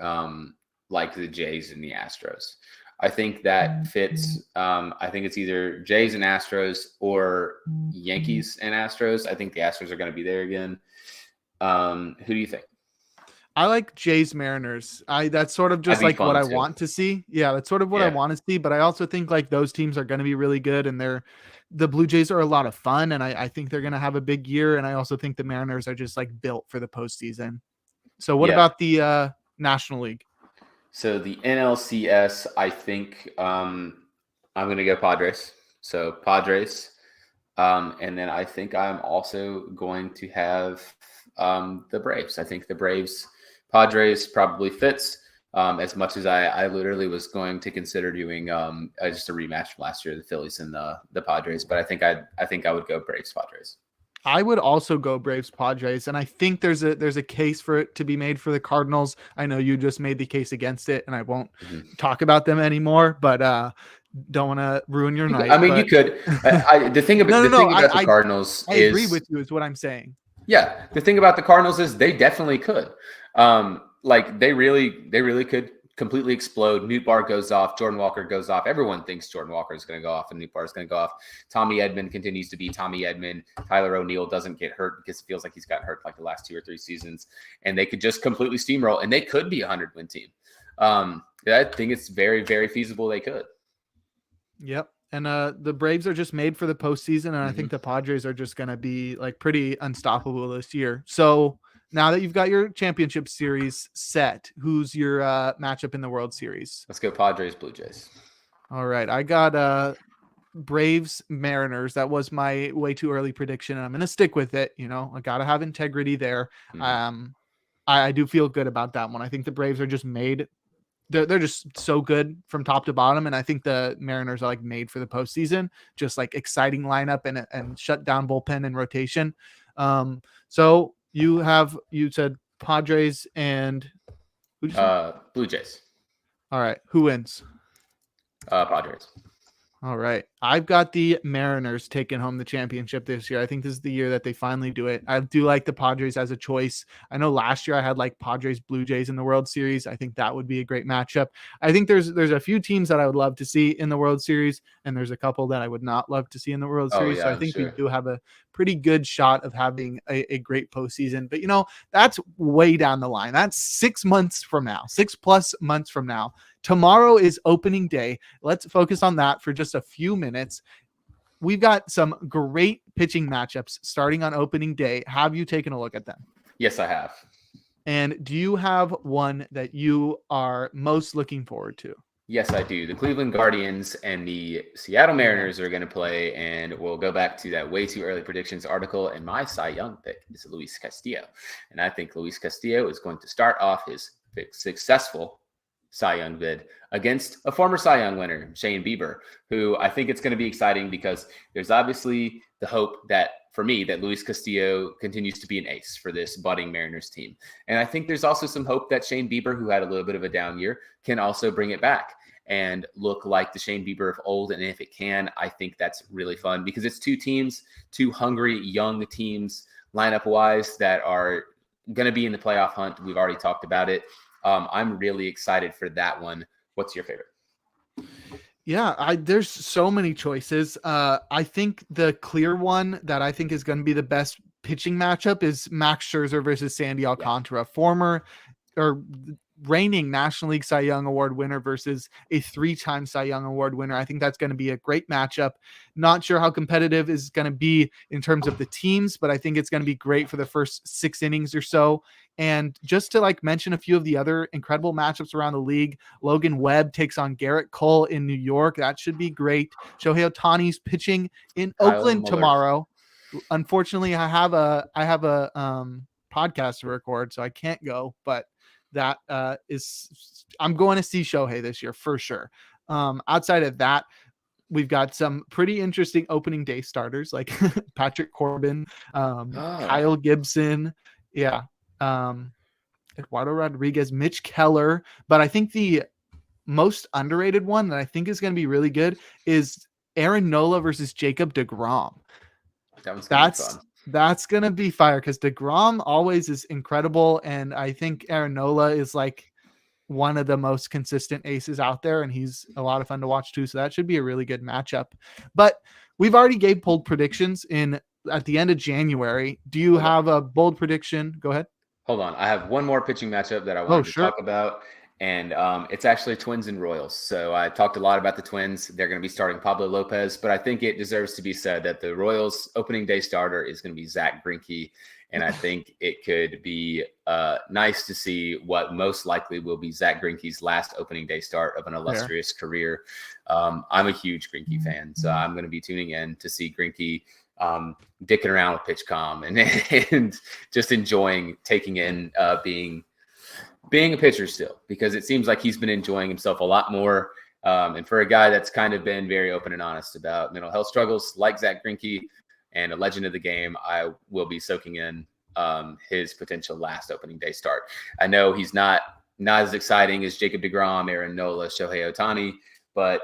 like the Jays and the Astros. I think that fits. I think it's either Jays and Astros or Yankees and Astros. I think the Astros are going to be there again. Who do you think? I like Jays Mariners. That's sort of That'd just be like what fun I too. want to see. Yeah, that's sort of what I Yeah. want to see. But I also think like those teams are going to be really good, and the Blue Jays are a lot of fun, and I think they're going to have a big year. And I also think the Mariners are just like built for the postseason. So what Yeah. about the National League? So the NLCS, I think I'm going to go Padres. So Padres. And then I think I'm also going to have the Braves. I think the Braves, Padres probably fits. As much as I literally was going to consider doing just a rematch from last year, the Phillies and the Padres, but I think I would go Braves Padres. I would also go Braves Padres, and I think there's a case for it to be made for the Cardinals. I know you just made the case against it, and I won't talk about them anymore. But don't want to ruin your night. I mean, you But could. The thing about no. the Cardinals I agree is, with you. Is what I'm saying. yeah, the thing about the Cardinals is they definitely could. Like they really could completely explode. Newt Bar goes off. Jordan Walker goes off. Everyone thinks Jordan Walker is going to go off and Newt Bar is going to go off. Tommy Edman continues to be Tommy Edman. Tyler O'Neill doesn't get hurt because it feels like he's gotten hurt like the last 2 or 3 seasons. And they could just completely steamroll, and they could be a 100-win team. I think it's very, very feasible they could. Yep. And the Braves are just made for the postseason, and I think the Padres are just going to be like pretty unstoppable this year. So now that you've got your championship series set, who's your matchup in the World Series? Let's go Padres, Blue Jays. All right. I got Braves Mariners. That was my way too early prediction, and I'm going to stick with it. You know, I got to have integrity there. I do feel good about that one. I think the Braves are just made. They're just so good from top to bottom, and I think the Mariners are like made for the postseason. Just like exciting lineup and shut down bullpen and rotation. So you said Padres and Blue Jays. All right, who wins? Padres. All right. I've got the Mariners taking home the championship this year. I think this is the year that they finally do it. I do like the Padres as a choice. I know last year I had like Padres Blue Jays in the World Series. I think that would be a great matchup. I think there's a few teams that I would love to see in the World Series, and there's a couple that I would not love to see in the World Series. Yeah, so I think we do have a pretty good shot of having a great postseason. But, you know, that's way down the line. That's 6 months from now, 6+ months from now. Tomorrow is opening day. Let's focus on that for just a few minutes. We've got some great pitching matchups starting on opening day. Have you taken a look at them? Yes, I have. And do you have one that you are most looking forward to? Yes, I do. The Cleveland Guardians and the Seattle Mariners are going to play, and we'll go back to that way too early predictions article. And my Cy Young pick is Luis Castillo. And I think Luis Castillo is going to start off his successful Cy Young bid against a former Cy Young winner, Shane Bieber, who I think it's going to be exciting because there's obviously the hope that, for me, that Luis Castillo continues to be an ace for this budding Mariners team. And I think there's also some hope that Shane Bieber, who had a little bit of a down year, can also bring it back and look like the Shane Bieber of old. And if it can, I think that's really fun because it's two teams, two hungry young teams lineup wise that are going to be in the playoff hunt. We've already talked about it. I'm really excited for that one. What's your favorite? Yeah, there's so many choices. I think the clear one that I think is going to be the best pitching matchup is Max Scherzer versus Sandy Alcantara, former or reigning National League Cy Young Award winner versus a 3-time Cy Young Award winner. I think that's going to be a great matchup. Not sure how competitive is going to be in terms of the teams, but I think it's going to be great for the first 6 innings or so. And just to like mention a few of the other incredible matchups around the league, Logan Webb takes on Garrett Cole in New York. That should be great. Shohei Ohtani's pitching in Oakland tomorrow. Unfortunately, I have a podcast to record, so I can't go, but that I'm going to see Shohei this year for sure. Outside of that, we've got some pretty interesting opening day starters like Patrick Corbin, Kyle Gibson. Yeah. Eduardo Rodriguez, Mitch Keller. But I think the most underrated one that I think is going to be really good is Aaron Nola versus Jacob DeGrom. That one's going to be fun. That's going to be fire because DeGrom always is incredible. And I think Aaron Nola is like one of the most consistent aces out there, and he's a lot of fun to watch too. So that should be a really good matchup. But we've already gave bold predictions at the end of January. Do you have a bold prediction? Go ahead. Hold on. I have one more pitching matchup that I wanted to talk about, and it's actually Twins and Royals. So I talked a lot about the Twins. They're going to be starting Pablo Lopez, but I think it deserves to be said that the Royals opening day starter is going to be Zach Greinke, and I think it could be nice to see what most likely will be Zach Greinke's last opening day start of an illustrious career. I'm a huge Greinke fan, so I'm going to be tuning in to see Greinke dicking around with PitchCom and just enjoying taking in being a pitcher still, because it seems like he's been enjoying himself a lot more. And for a guy that's kind of been very open and honest about mental health struggles like Zach Greinke and a legend of the game, I will be soaking in his potential last opening day start. I know he's not as exciting as Jacob DeGrom, Aaron Nola, Shohei Ohtani, but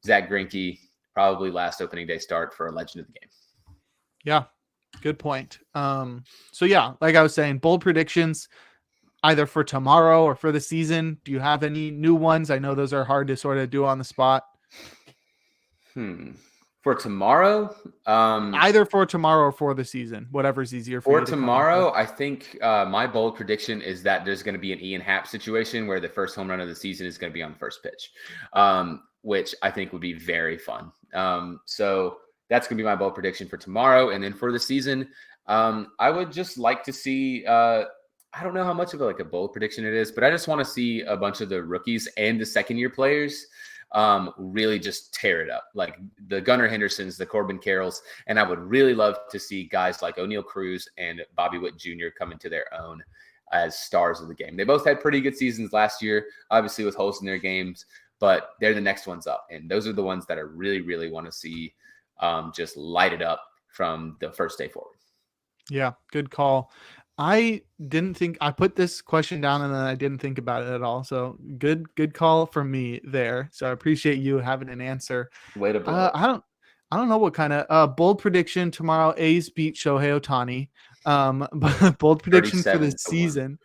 Zach Greinke, probably last opening day start for a legend of the game. Yeah, good point. So yeah, like I was saying, bold predictions either for tomorrow or for the season. Do you have any new ones? I know those are hard to sort of do on the spot. For tomorrow? Either for tomorrow or for the season, whatever's easier for you. For tomorrow, I think my bold prediction is that there's going to be an Ian Happ situation where the first home run of the season is going to be on the first pitch, which I think would be very fun. So that's going to be my bold prediction for tomorrow. And then for the season, I would just like to see, I don't know how much of a bold prediction it is, but I just want to see a bunch of the rookies and the second-year players really just tear it up. Like the Gunnar Hendersons, the Corbin Carrolls, and I would really love to see guys like O'Neal Cruz and Bobby Witt Jr. come into their own as stars of the game. They both had pretty good seasons last year, obviously with holes in their games, but they're the next ones up. And those are the ones that I really, really want to see just light it up from the first day forward. Yeah, good call. I didn't think I put this question down and then I didn't think about it at all. So good call from me there. So I appreciate you having an answer. Way to blow. I don't know what kind of bold prediction tomorrow. A's beat Shohei Ohtani. But bold prediction for the season.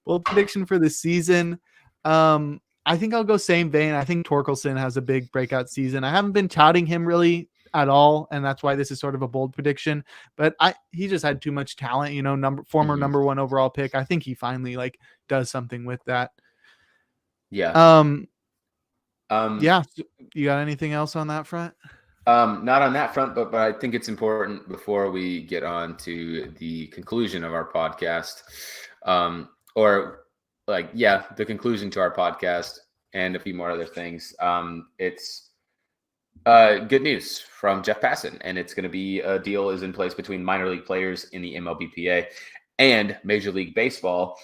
Bold prediction for the season. I think I'll go same vein. I think Torkelson has a big breakout season. I haven't been touting him really at all, and that's why this is sort of a bold prediction. But he just had too much talent, former number one overall pick. I think he finally does something with that. Yeah. Yeah. You got anything else on that front? Not on that front, but I think it's important before we get on to the conclusion of our podcast, the conclusion to our podcast and a few more other things. It's good news from Jeff Passan, and it's going to be a deal is in place between minor league players in the MLBPA and Major League Baseball.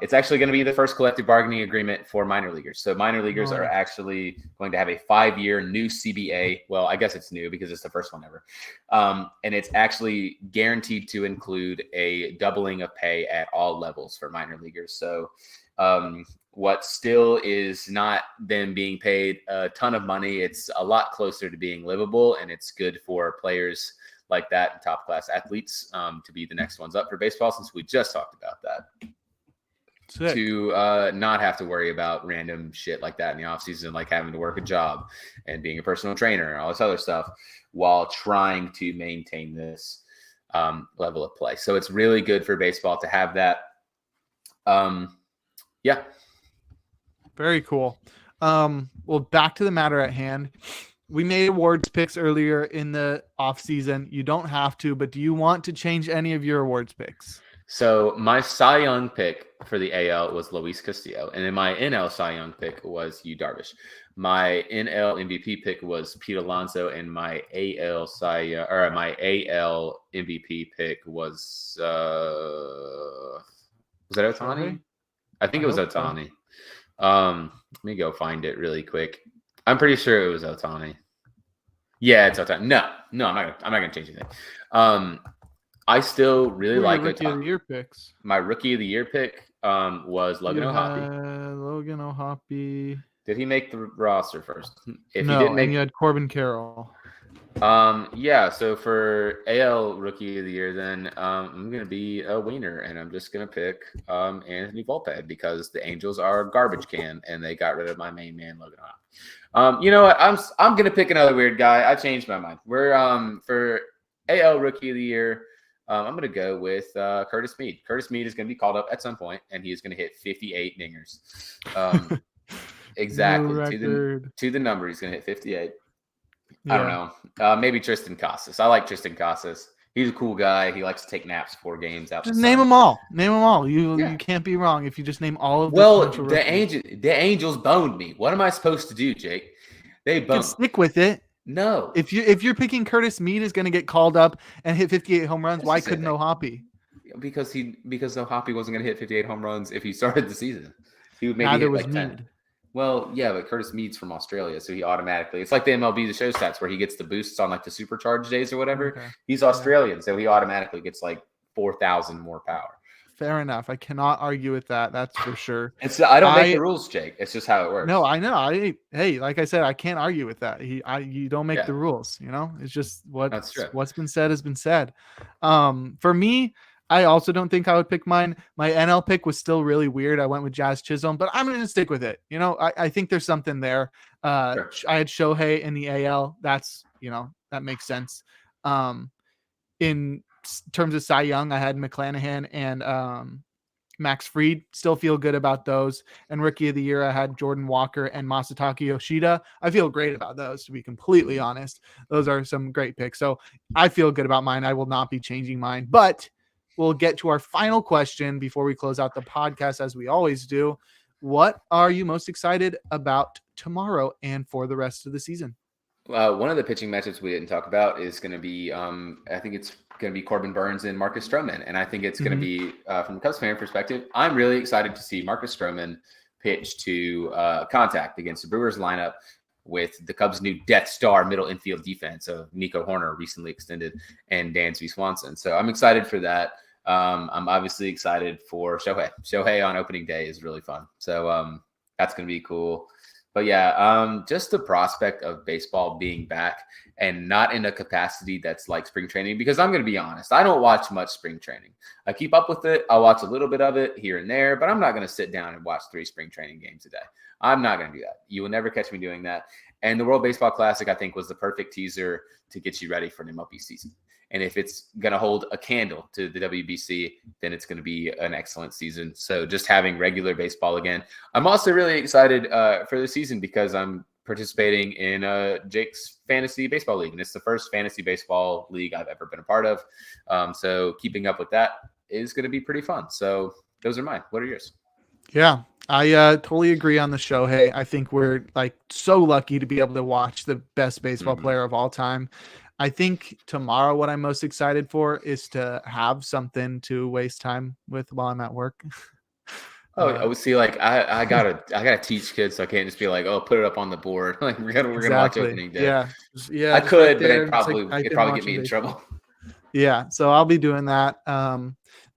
It's actually going to be the first collective bargaining agreement for minor leaguers. So minor leaguers are actually going to have a 5-year new CBA. Well, I guess it's new because it's the first one ever. And it's actually guaranteed to include a doubling of pay at all levels for minor leaguers. So what still is not them being paid a ton of money, it's a lot closer to being livable, and it's good for players like that and top class athletes to be the next ones up for baseball, since we just talked about that. Sick. To not have to worry about random shit like that in the offseason, like having to work a job and being a personal trainer and all this other stuff while trying to maintain this level of play. So it's really good for baseball to have that. Yeah. Very cool. Well, back to the matter at hand. We made awards picks earlier in the off season. You don't have to, but do you want to change any of your awards picks? So my Cy Young pick for the AL was Luis Castillo, and then my NL Cy Young pick was Yu Darvish. My NL MVP pick was Pete Alonso, and my AL MVP pick was that Ohtani? I think it was Ohtani. Let me go find it really quick. I'm pretty sure it was Ohtani. Yeah, it's Ohtani. No, I'm not gonna change anything. I still really Who are your like rookie of the year picks? my rookie of the year pick was Logan You O'Hoppe. had Logan O'Hoppe. Did he make the roster first? If he No, didn't and you make, had Corbin Carroll. yeah. So for AL Rookie of the Year, then I'm gonna be a wiener, and I'm just gonna pick Anthony Volpe because the Angels are a garbage can, and they got rid of my main man Logan O'Hoppe. You know what? I'm gonna pick another weird guy. I changed my mind. We're for AL Rookie of the Year. I'm going to go with Curtis Mead. Curtis Mead is going to be called up at some point, and he's going to hit 58 dingers. Exactly to the number. He's going to hit 58. Yeah. I don't know. Maybe Tristan Casas. I like Tristan Casas. He's a cool guy. He likes to take naps before games. Just name them all. Name them all. You can't be wrong if you just name all of the the Angels boned me. What am I supposed to do, Jake? They boned. Stick with it. No. If you're picking Curtis Mead is going to get called up and hit 58 home runs, why couldn't O'Hoppe? Because O'Hoppe wasn't going to hit 58 home runs if he started the season. He would maybe Neither hit was like Mead. 10. Well, yeah, but Curtis Mead's from Australia, so he automatically, it's like the MLB The Show stats where he gets the boosts on like the supercharged days or whatever. Okay. He's Australian, so he automatically gets like 4,000 more power. Fair enough. I cannot argue with that. That's for sure. I don't make the rules, Jake. It's just how it works. No, I know. Hey, like I said, I can't argue with that. You don't make the rules. You know, it's just what's been said has been said. For me, I also don't think I would pick mine. My NL pick was still really weird. I went with Jazz Chisholm, but I'm going to stick with it. You know, I think there's something there. Sure. I had Shohei in the AL. That's, that makes sense. In terms of Cy Young, I had McClanahan and Max Fried. Still feel good about those. And Rookie of the Year, I had Jordan Walker and Masataka Yoshida. I feel great about those, to be completely honest. Those are some great picks. So I feel good about mine. I will not be changing mine. But we'll get to our final question before we close out the podcast, as we always do. What are you most excited about tomorrow and for the rest of the season? One of the pitching matchups we didn't talk about is going to be, I think it's going to be Corbin Burnes and Marcus Stroman. And I think it's going to be, from a Cubs fan perspective, I'm really excited to see Marcus Stroman pitch to contact against the Brewers lineup with the Cubs' new Death Star middle infield defense of Nico Horner, recently extended, and Dansby Swanson. So I'm excited for that. I'm obviously excited for Shohei. Shohei on opening day is really fun. So that's going to be cool. But yeah, just the prospect of baseball being back and not in a capacity that's like spring training, because I'm going to be honest, I don't watch much spring training. I keep up with it. I'll watch a little bit of it here and there, but I'm not going to sit down and watch 3 spring training games a day. I'm not going to do that. You will never catch me doing that. And the World Baseball Classic, I think, was the perfect teaser to get you ready for an MLB season. And if it's going to hold a candle to the WBC, then it's going to be an excellent season. So just having regular baseball again. I'm also really excited for the season because I'm participating in Jake's Fantasy Baseball League. And it's the first fantasy baseball league I've ever been a part of. So keeping up with that is going to be pretty fun. So those are mine. What are yours? Yeah, I totally agree on the Shohei. I think we're like so lucky to be able to watch the best baseball player of all time. I think tomorrow what I'm most excited for is to have something to waste time with while I'm at work. I would see, like, I gotta teach kids, so I can't just be like, oh, put it up on the board. Like we're gonna watch opening day. Yeah. I could, but it'd probably get me in trouble. Yeah, so I'll be doing that.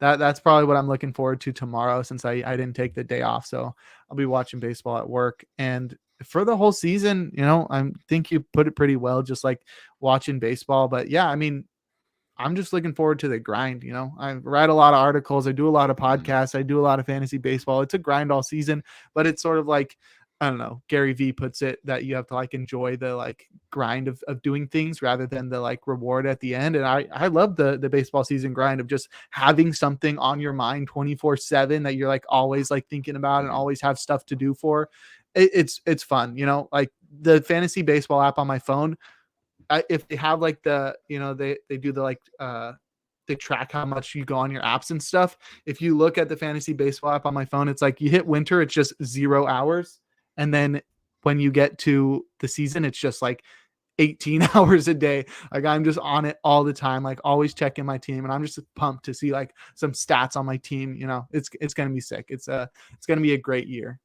That's probably what I'm looking forward to tomorrow, since I didn't take the day off. So I'll be watching baseball at work. And for the whole season, I think you put it pretty well, just like watching baseball. But yeah, I mean, I'm just looking forward to the grind. I write a lot of articles. I do a lot of podcasts. I do a lot of fantasy baseball. It's a grind all season, but it's sort of like, I don't know, Gary V puts it, that you have to like enjoy the like grind of doing things rather than the like reward at the end. And I love the baseball season grind of just having something on your mind 24/7 that you're like always like thinking about and always have stuff to do for. It's fun, like the fantasy baseball app on my phone. If they have like the, they do the like, they track how much you go on your apps and stuff. If you look at the fantasy baseball app on my phone, it's like you hit winter, it's just 0 hours. And then when you get to the season, it's just like 18 hours a day. Like I'm just on it all the time, like always checking my team. And I'm just pumped to see like some stats on my team. It's going to be sick. It's going to be a great year.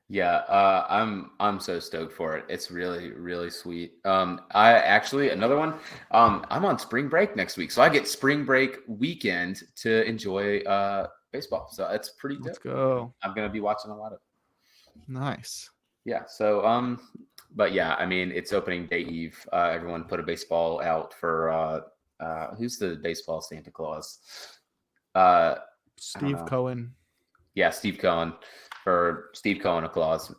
Yeah, I'm so stoked for it. It's really, really sweet. I actually another one. I'm on spring break next week, so I get spring break weekend to enjoy baseball. So it's pretty Let's dope. go. I'm gonna be watching a lot of. Nice. Yeah. So but yeah, I mean, it's opening day eve. Everyone put a baseball out for who's the baseball Santa Claus? I don't Steve know. Cohen. Yeah, Steve Cohen for Steve Cohen a clause.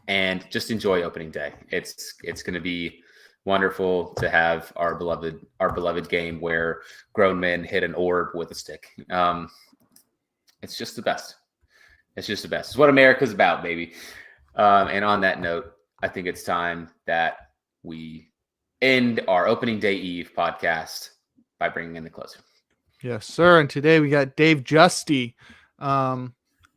And just enjoy opening day. It's going to be wonderful to have our beloved game where grown men hit an orb with a stick. It's just the best. It's just the best. It's what America's about, baby. And on that note, I think it's time that we end our opening day eve podcast by bringing in the closer. Yes, sir. And today we got Dave Justy.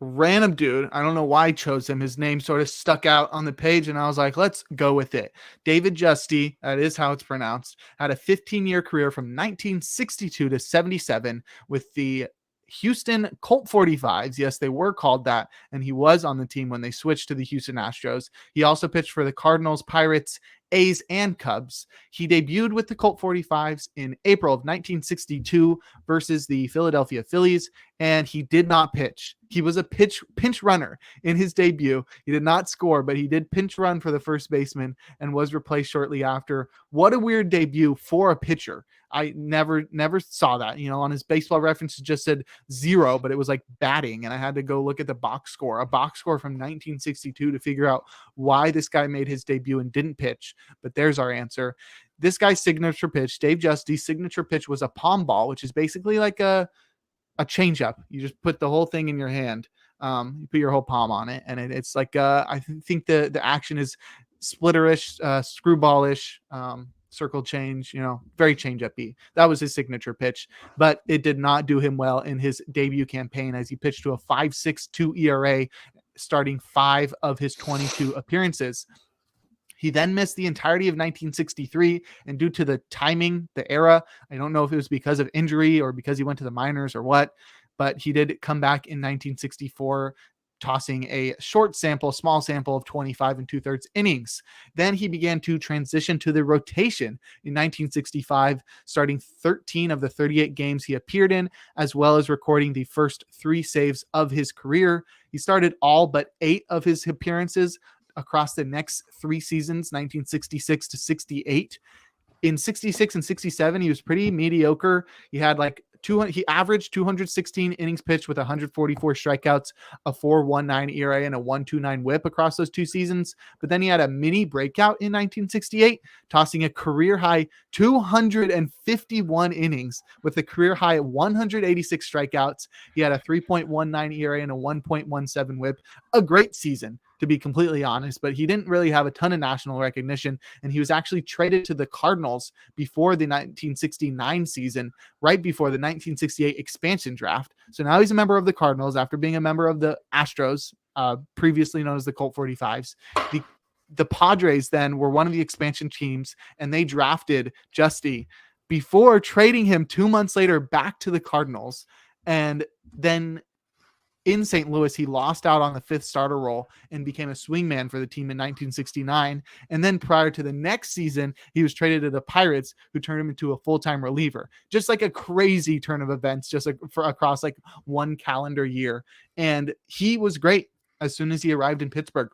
Random dude. I don't know why I chose him. His name sort of stuck out on the page, and I was like, let's go with it. David Justy, that is how it's pronounced, had a 15-year career from 1962 to 77 with the Houston Colt 45s. Yes, they were called that, and he was on the team when they switched to the Houston Astros. He also pitched for the Cardinals, Pirates, A's, and Cubs. He debuted with the Colt 45s in April of 1962 versus the Philadelphia Phillies, and he did not pitch. He was a pinch runner in his debut. He did not score, but he did pinch run for the first baseman and was replaced shortly after. What a weird debut for a pitcher. I never saw that. On his Baseball Reference, it just said 0, but it was like batting, and I had to go look at the box score from 1962 to figure out why this guy made his debut and didn't pitch. But there's our answer. This guy's signature pitch, Dave Justy's signature pitch, was a palm ball, which is basically like a changeup. You just put the whole thing in your hand. You put your whole palm on it, and it's like I think the action is splitterish, screwballish, circle change. Very change-up-y. That was his signature pitch, but it did not do him well in his debut campaign as he pitched to a 5.62 ERA, starting 5 of his 22 appearances. He then missed the entirety of 1963, and due to the timing, the era, I don't know if it was because of injury or because he went to the minors or what, but he did come back in 1964, tossing a small sample of 25 2/3 innings. Then he began to transition to the rotation in 1965, starting 13 of the 38 games he appeared in, as well as recording the first 3 saves of his career. He started all but 8 of his appearances across the next 3 seasons, 1966 to 68. In 66 and 67, he was pretty mediocre. He had he averaged 216 innings pitched with 144 strikeouts, a 4.19 ERA, and a 1.29 WHIP across those 2 seasons. But then he had a mini breakout in 1968, tossing a career high 251 innings with a career high 186 strikeouts. He had a 3.19 ERA and a 1.17 WHIP. A great season, to be completely honest, but he didn't really have a ton of national recognition, and he was actually traded to the Cardinals before the 1969 season, right before the 1968 expansion draft. So now he's a member of the Cardinals after being a member of the Astros, previously known as the Colt 45s. The Padres then were one of the expansion teams, and they drafted Justy before trading him 2 months later back to the Cardinals. And then in St. Louis, he lost out on the 5th starter role and became a swingman for the team in 1969. And then prior to the next season, he was traded to the Pirates, who turned him into a full-time reliever. Just like a crazy turn of events, just across one calendar year. And he was great as soon as he arrived in Pittsburgh.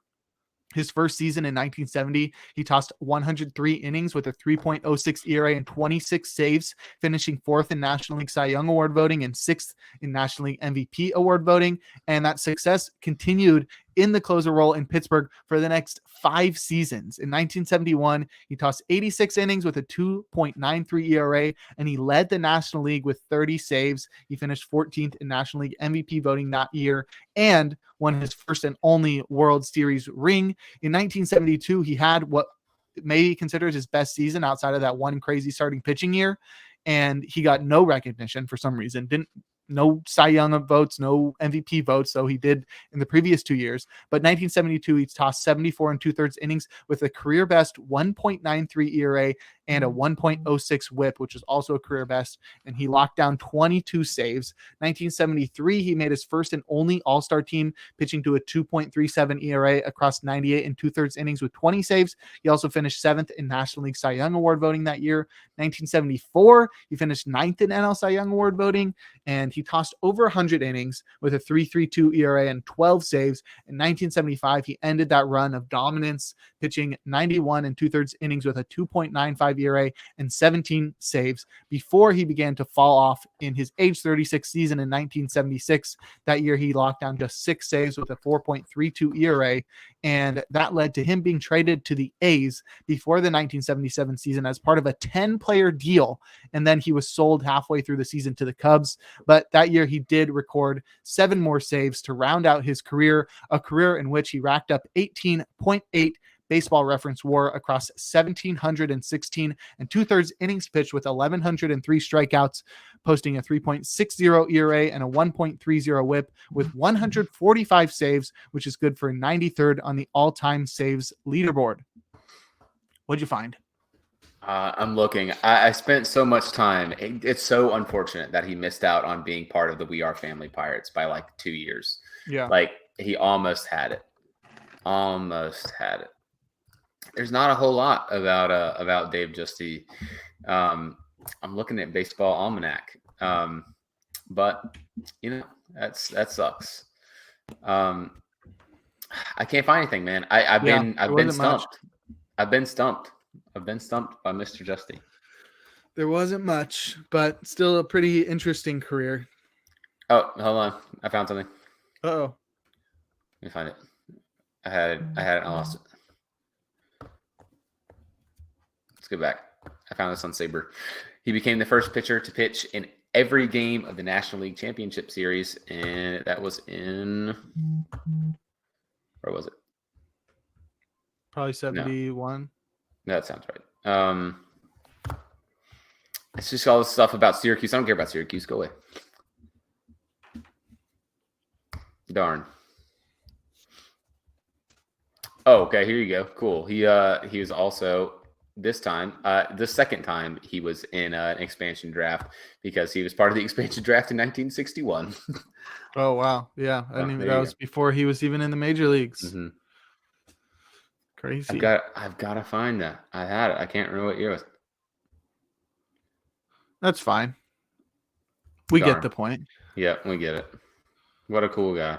His first season in 1970, he tossed 103 innings with a 3.06 ERA and 26 saves, finishing 4th in National League Cy Young Award voting and 6th in National League MVP award voting. And that success continued in the closer role in Pittsburgh for the next 5 seasons. In 1971, he tossed 86 innings with a 2.93 ERA, and he led the National League with 30 saves. He finished 14th in National League MVP voting that year and won his first and only World Series ring. In 1972, he had what may be considered his best season outside of that one crazy starting pitching year, and he got no recognition for some reason. No Cy Young votes, no MVP votes, though he did in the previous 2 years. But 1972, he tossed 74 2/3 innings with a career best 1.93 ERA and a 1.06 whip, which is also a career best. And he locked down 22 saves. 1973, he made his first and only All-Star team, pitching to a 2.37 ERA across 98 and 2/3 innings with 20 saves. He also finished 7th in National League Cy Young Award voting that year. 1974, he finished 9th in NL Cy Young Award voting, and he tossed over 100 innings with a 3.32 ERA and 12 saves. In 1975, he ended that run of dominance, pitching 91 and 2/3 innings with a 2.95 ERA and 17 saves before he began to fall off in his age 36 season in 1976. That year, he locked down just 6 saves with a 4.32 ERA, and that led to him being traded to the A's before the 1977 season as part of a 10-player deal, and then he was sold halfway through the season to the Cubs. But that year, he did record 7 more saves to round out his career, a career in which he racked up 18.8 Baseball Reference WAR across 1,716 and 2/3 innings pitched with 1,103 strikeouts, posting a 3.60 ERA and a 1.30 whip with 145 saves, which is good for 93rd on the all-time saves leaderboard. What'd you find? I'm looking. I spent so much time. It's so unfortunate that he missed out on being part of the We Are Family Pirates by like 2 years. Yeah. Like he almost had it. Almost had it. There's not a whole lot about Dave Justy. I'm looking at Baseball Almanac, but that sucks. I can't find anything, man. I've been stumped. I've been stumped by Mr. Justy. There wasn't much, but still a pretty interesting career. Oh, hold on. I found something. Uh-oh. Let me find it. I had it. I lost it. Let's go back. I found this on Saber. He became the first pitcher to pitch in every game of the National League Championship Series, and that was in where was it? Probably 71. No, that sounds right. It's just all this stuff about Syracuse. I don't care about Syracuse. Go away. Darn. Oh, okay. Here you go. Cool. He was also this time, the second time he was in an expansion draft because he was part of the expansion draft in 1961. Oh wow, yeah. I didn't even, that was before he was even in the major leagues. Mm-hmm. Crazy. I've got to find that. I had it. I can't remember what year it was. That's fine. We get the point. Yeah, we get it. What a cool guy.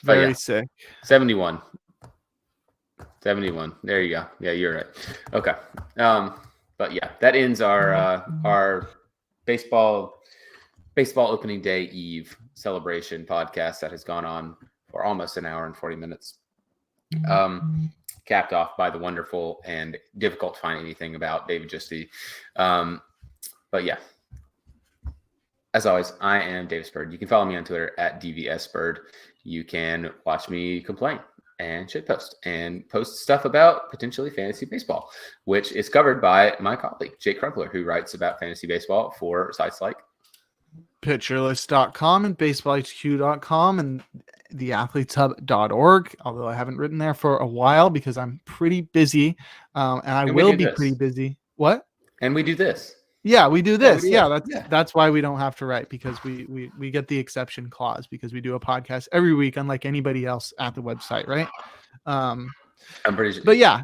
Very sick. 71. There you go. Yeah, you're right. Okay. But yeah, that ends our baseball opening day eve celebration podcast that has gone on for almost an hour and 40 minutes. Capped off by the wonderful and difficult to find anything about David Justy. But yeah, as always, I am Davis Bird. You can follow me on Twitter at DVSBird. You can watch me complain and shitpost and post stuff about potentially fantasy baseball, which is covered by my colleague, Jake Crumpler, who writes about fantasy baseball for sites like pitcherlist.com and baseballhq.com and theathleteshub.org, although I haven't written there for a while because I'm pretty busy, and I will be pretty busy. What? And we do this. Yeah, we do this. That's why we don't have to write, because we get the exception clause because we do a podcast every week, unlike anybody else at the website, right? I'm pretty sure. But yeah,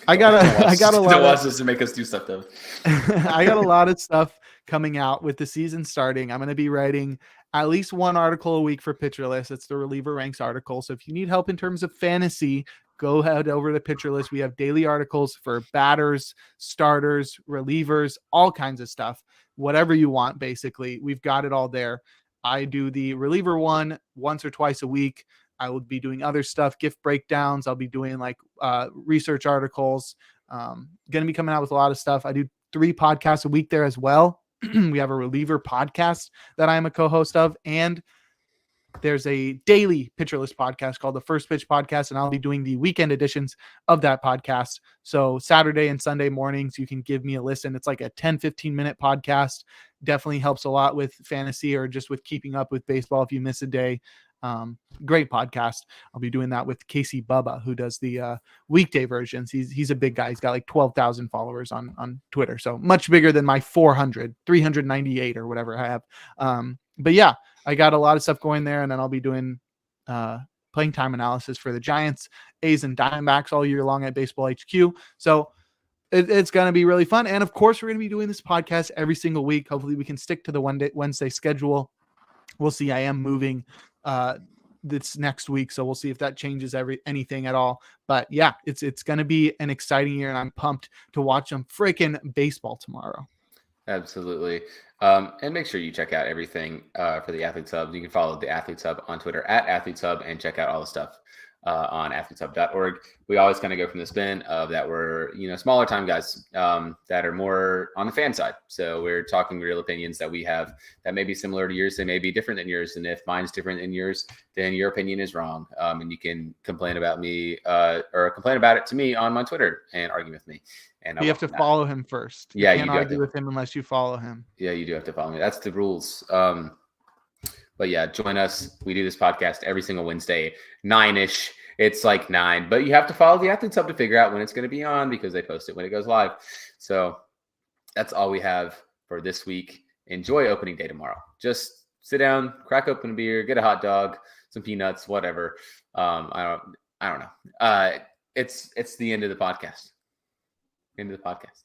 I got a lot. Don't watch this to make us do stuff though. I got a lot of stuff coming out with the season starting. I'm going to be writing at least one article a week for Pitcher List. It's the reliever ranks article. So if you need help in terms of fantasy, go head over to Pitcher List. We have daily articles for batters, starters, relievers, all kinds of stuff. Whatever you want, basically. We've got it all there. I do the reliever one once or twice a week. I will be doing other stuff, gift breakdowns. I'll be doing like research articles. Going to be coming out with a lot of stuff. I do 3 podcasts a week there as well. We have a reliever podcast that I'm a co-host of, and there's a daily Pitcher List podcast called the First Pitch Podcast, and I'll be doing the weekend editions of that podcast. So Saturday and Sunday mornings, you can give me a listen. It's like a 10-15 minute podcast. Definitely helps a lot with fantasy or just with keeping up with baseball if you miss a day. Great podcast. I'll be doing that with Casey Bubba, who does the weekday versions. He's a big guy. He's got like 12,000 followers on Twitter. So much bigger than my 398 or whatever I have. But yeah, I got a lot of stuff going there. And then I'll be doing playing time analysis for the Giants, A's, and Diamondbacks all year long at Baseball HQ. So it's going to be really fun. And of course, we're going to be doing this podcast every single week. Hopefully we can stick to the Wednesday schedule. We'll see. I am moving this next week, so we'll see if that changes anything at all. But yeah, it's going to be an exciting year, and I'm pumped to watch some freaking baseball tomorrow. Absolutely. And make sure you check out everything for the Athletes Hub. You can follow the Athletes Hub on Twitter at Athletes Hub and check out all the stuff on athleteshub.org. We always kind of go from the spin of that we're, smaller time guys that are more on the fan side. So we're talking real opinions that we have that may be similar to yours. They may be different than yours. And if mine's different than yours, then your opinion is wrong. And you can complain about me or complain about it to me on my Twitter and argue with me. And you have to follow him first. Yeah, you can't argue with him unless you follow him. Yeah, you do have to follow me. That's the rules. But yeah, join us. We do this podcast every single Wednesday, 9-ish. It's like 9, but you have to follow the Athletes Hub to figure out when it's going to be on because they post it when it goes live. So that's all we have for this week. Enjoy opening day tomorrow. Just sit down, crack open a beer, get a hot dog, some peanuts, whatever. I don't know. It's the end of the podcast. End of the podcast.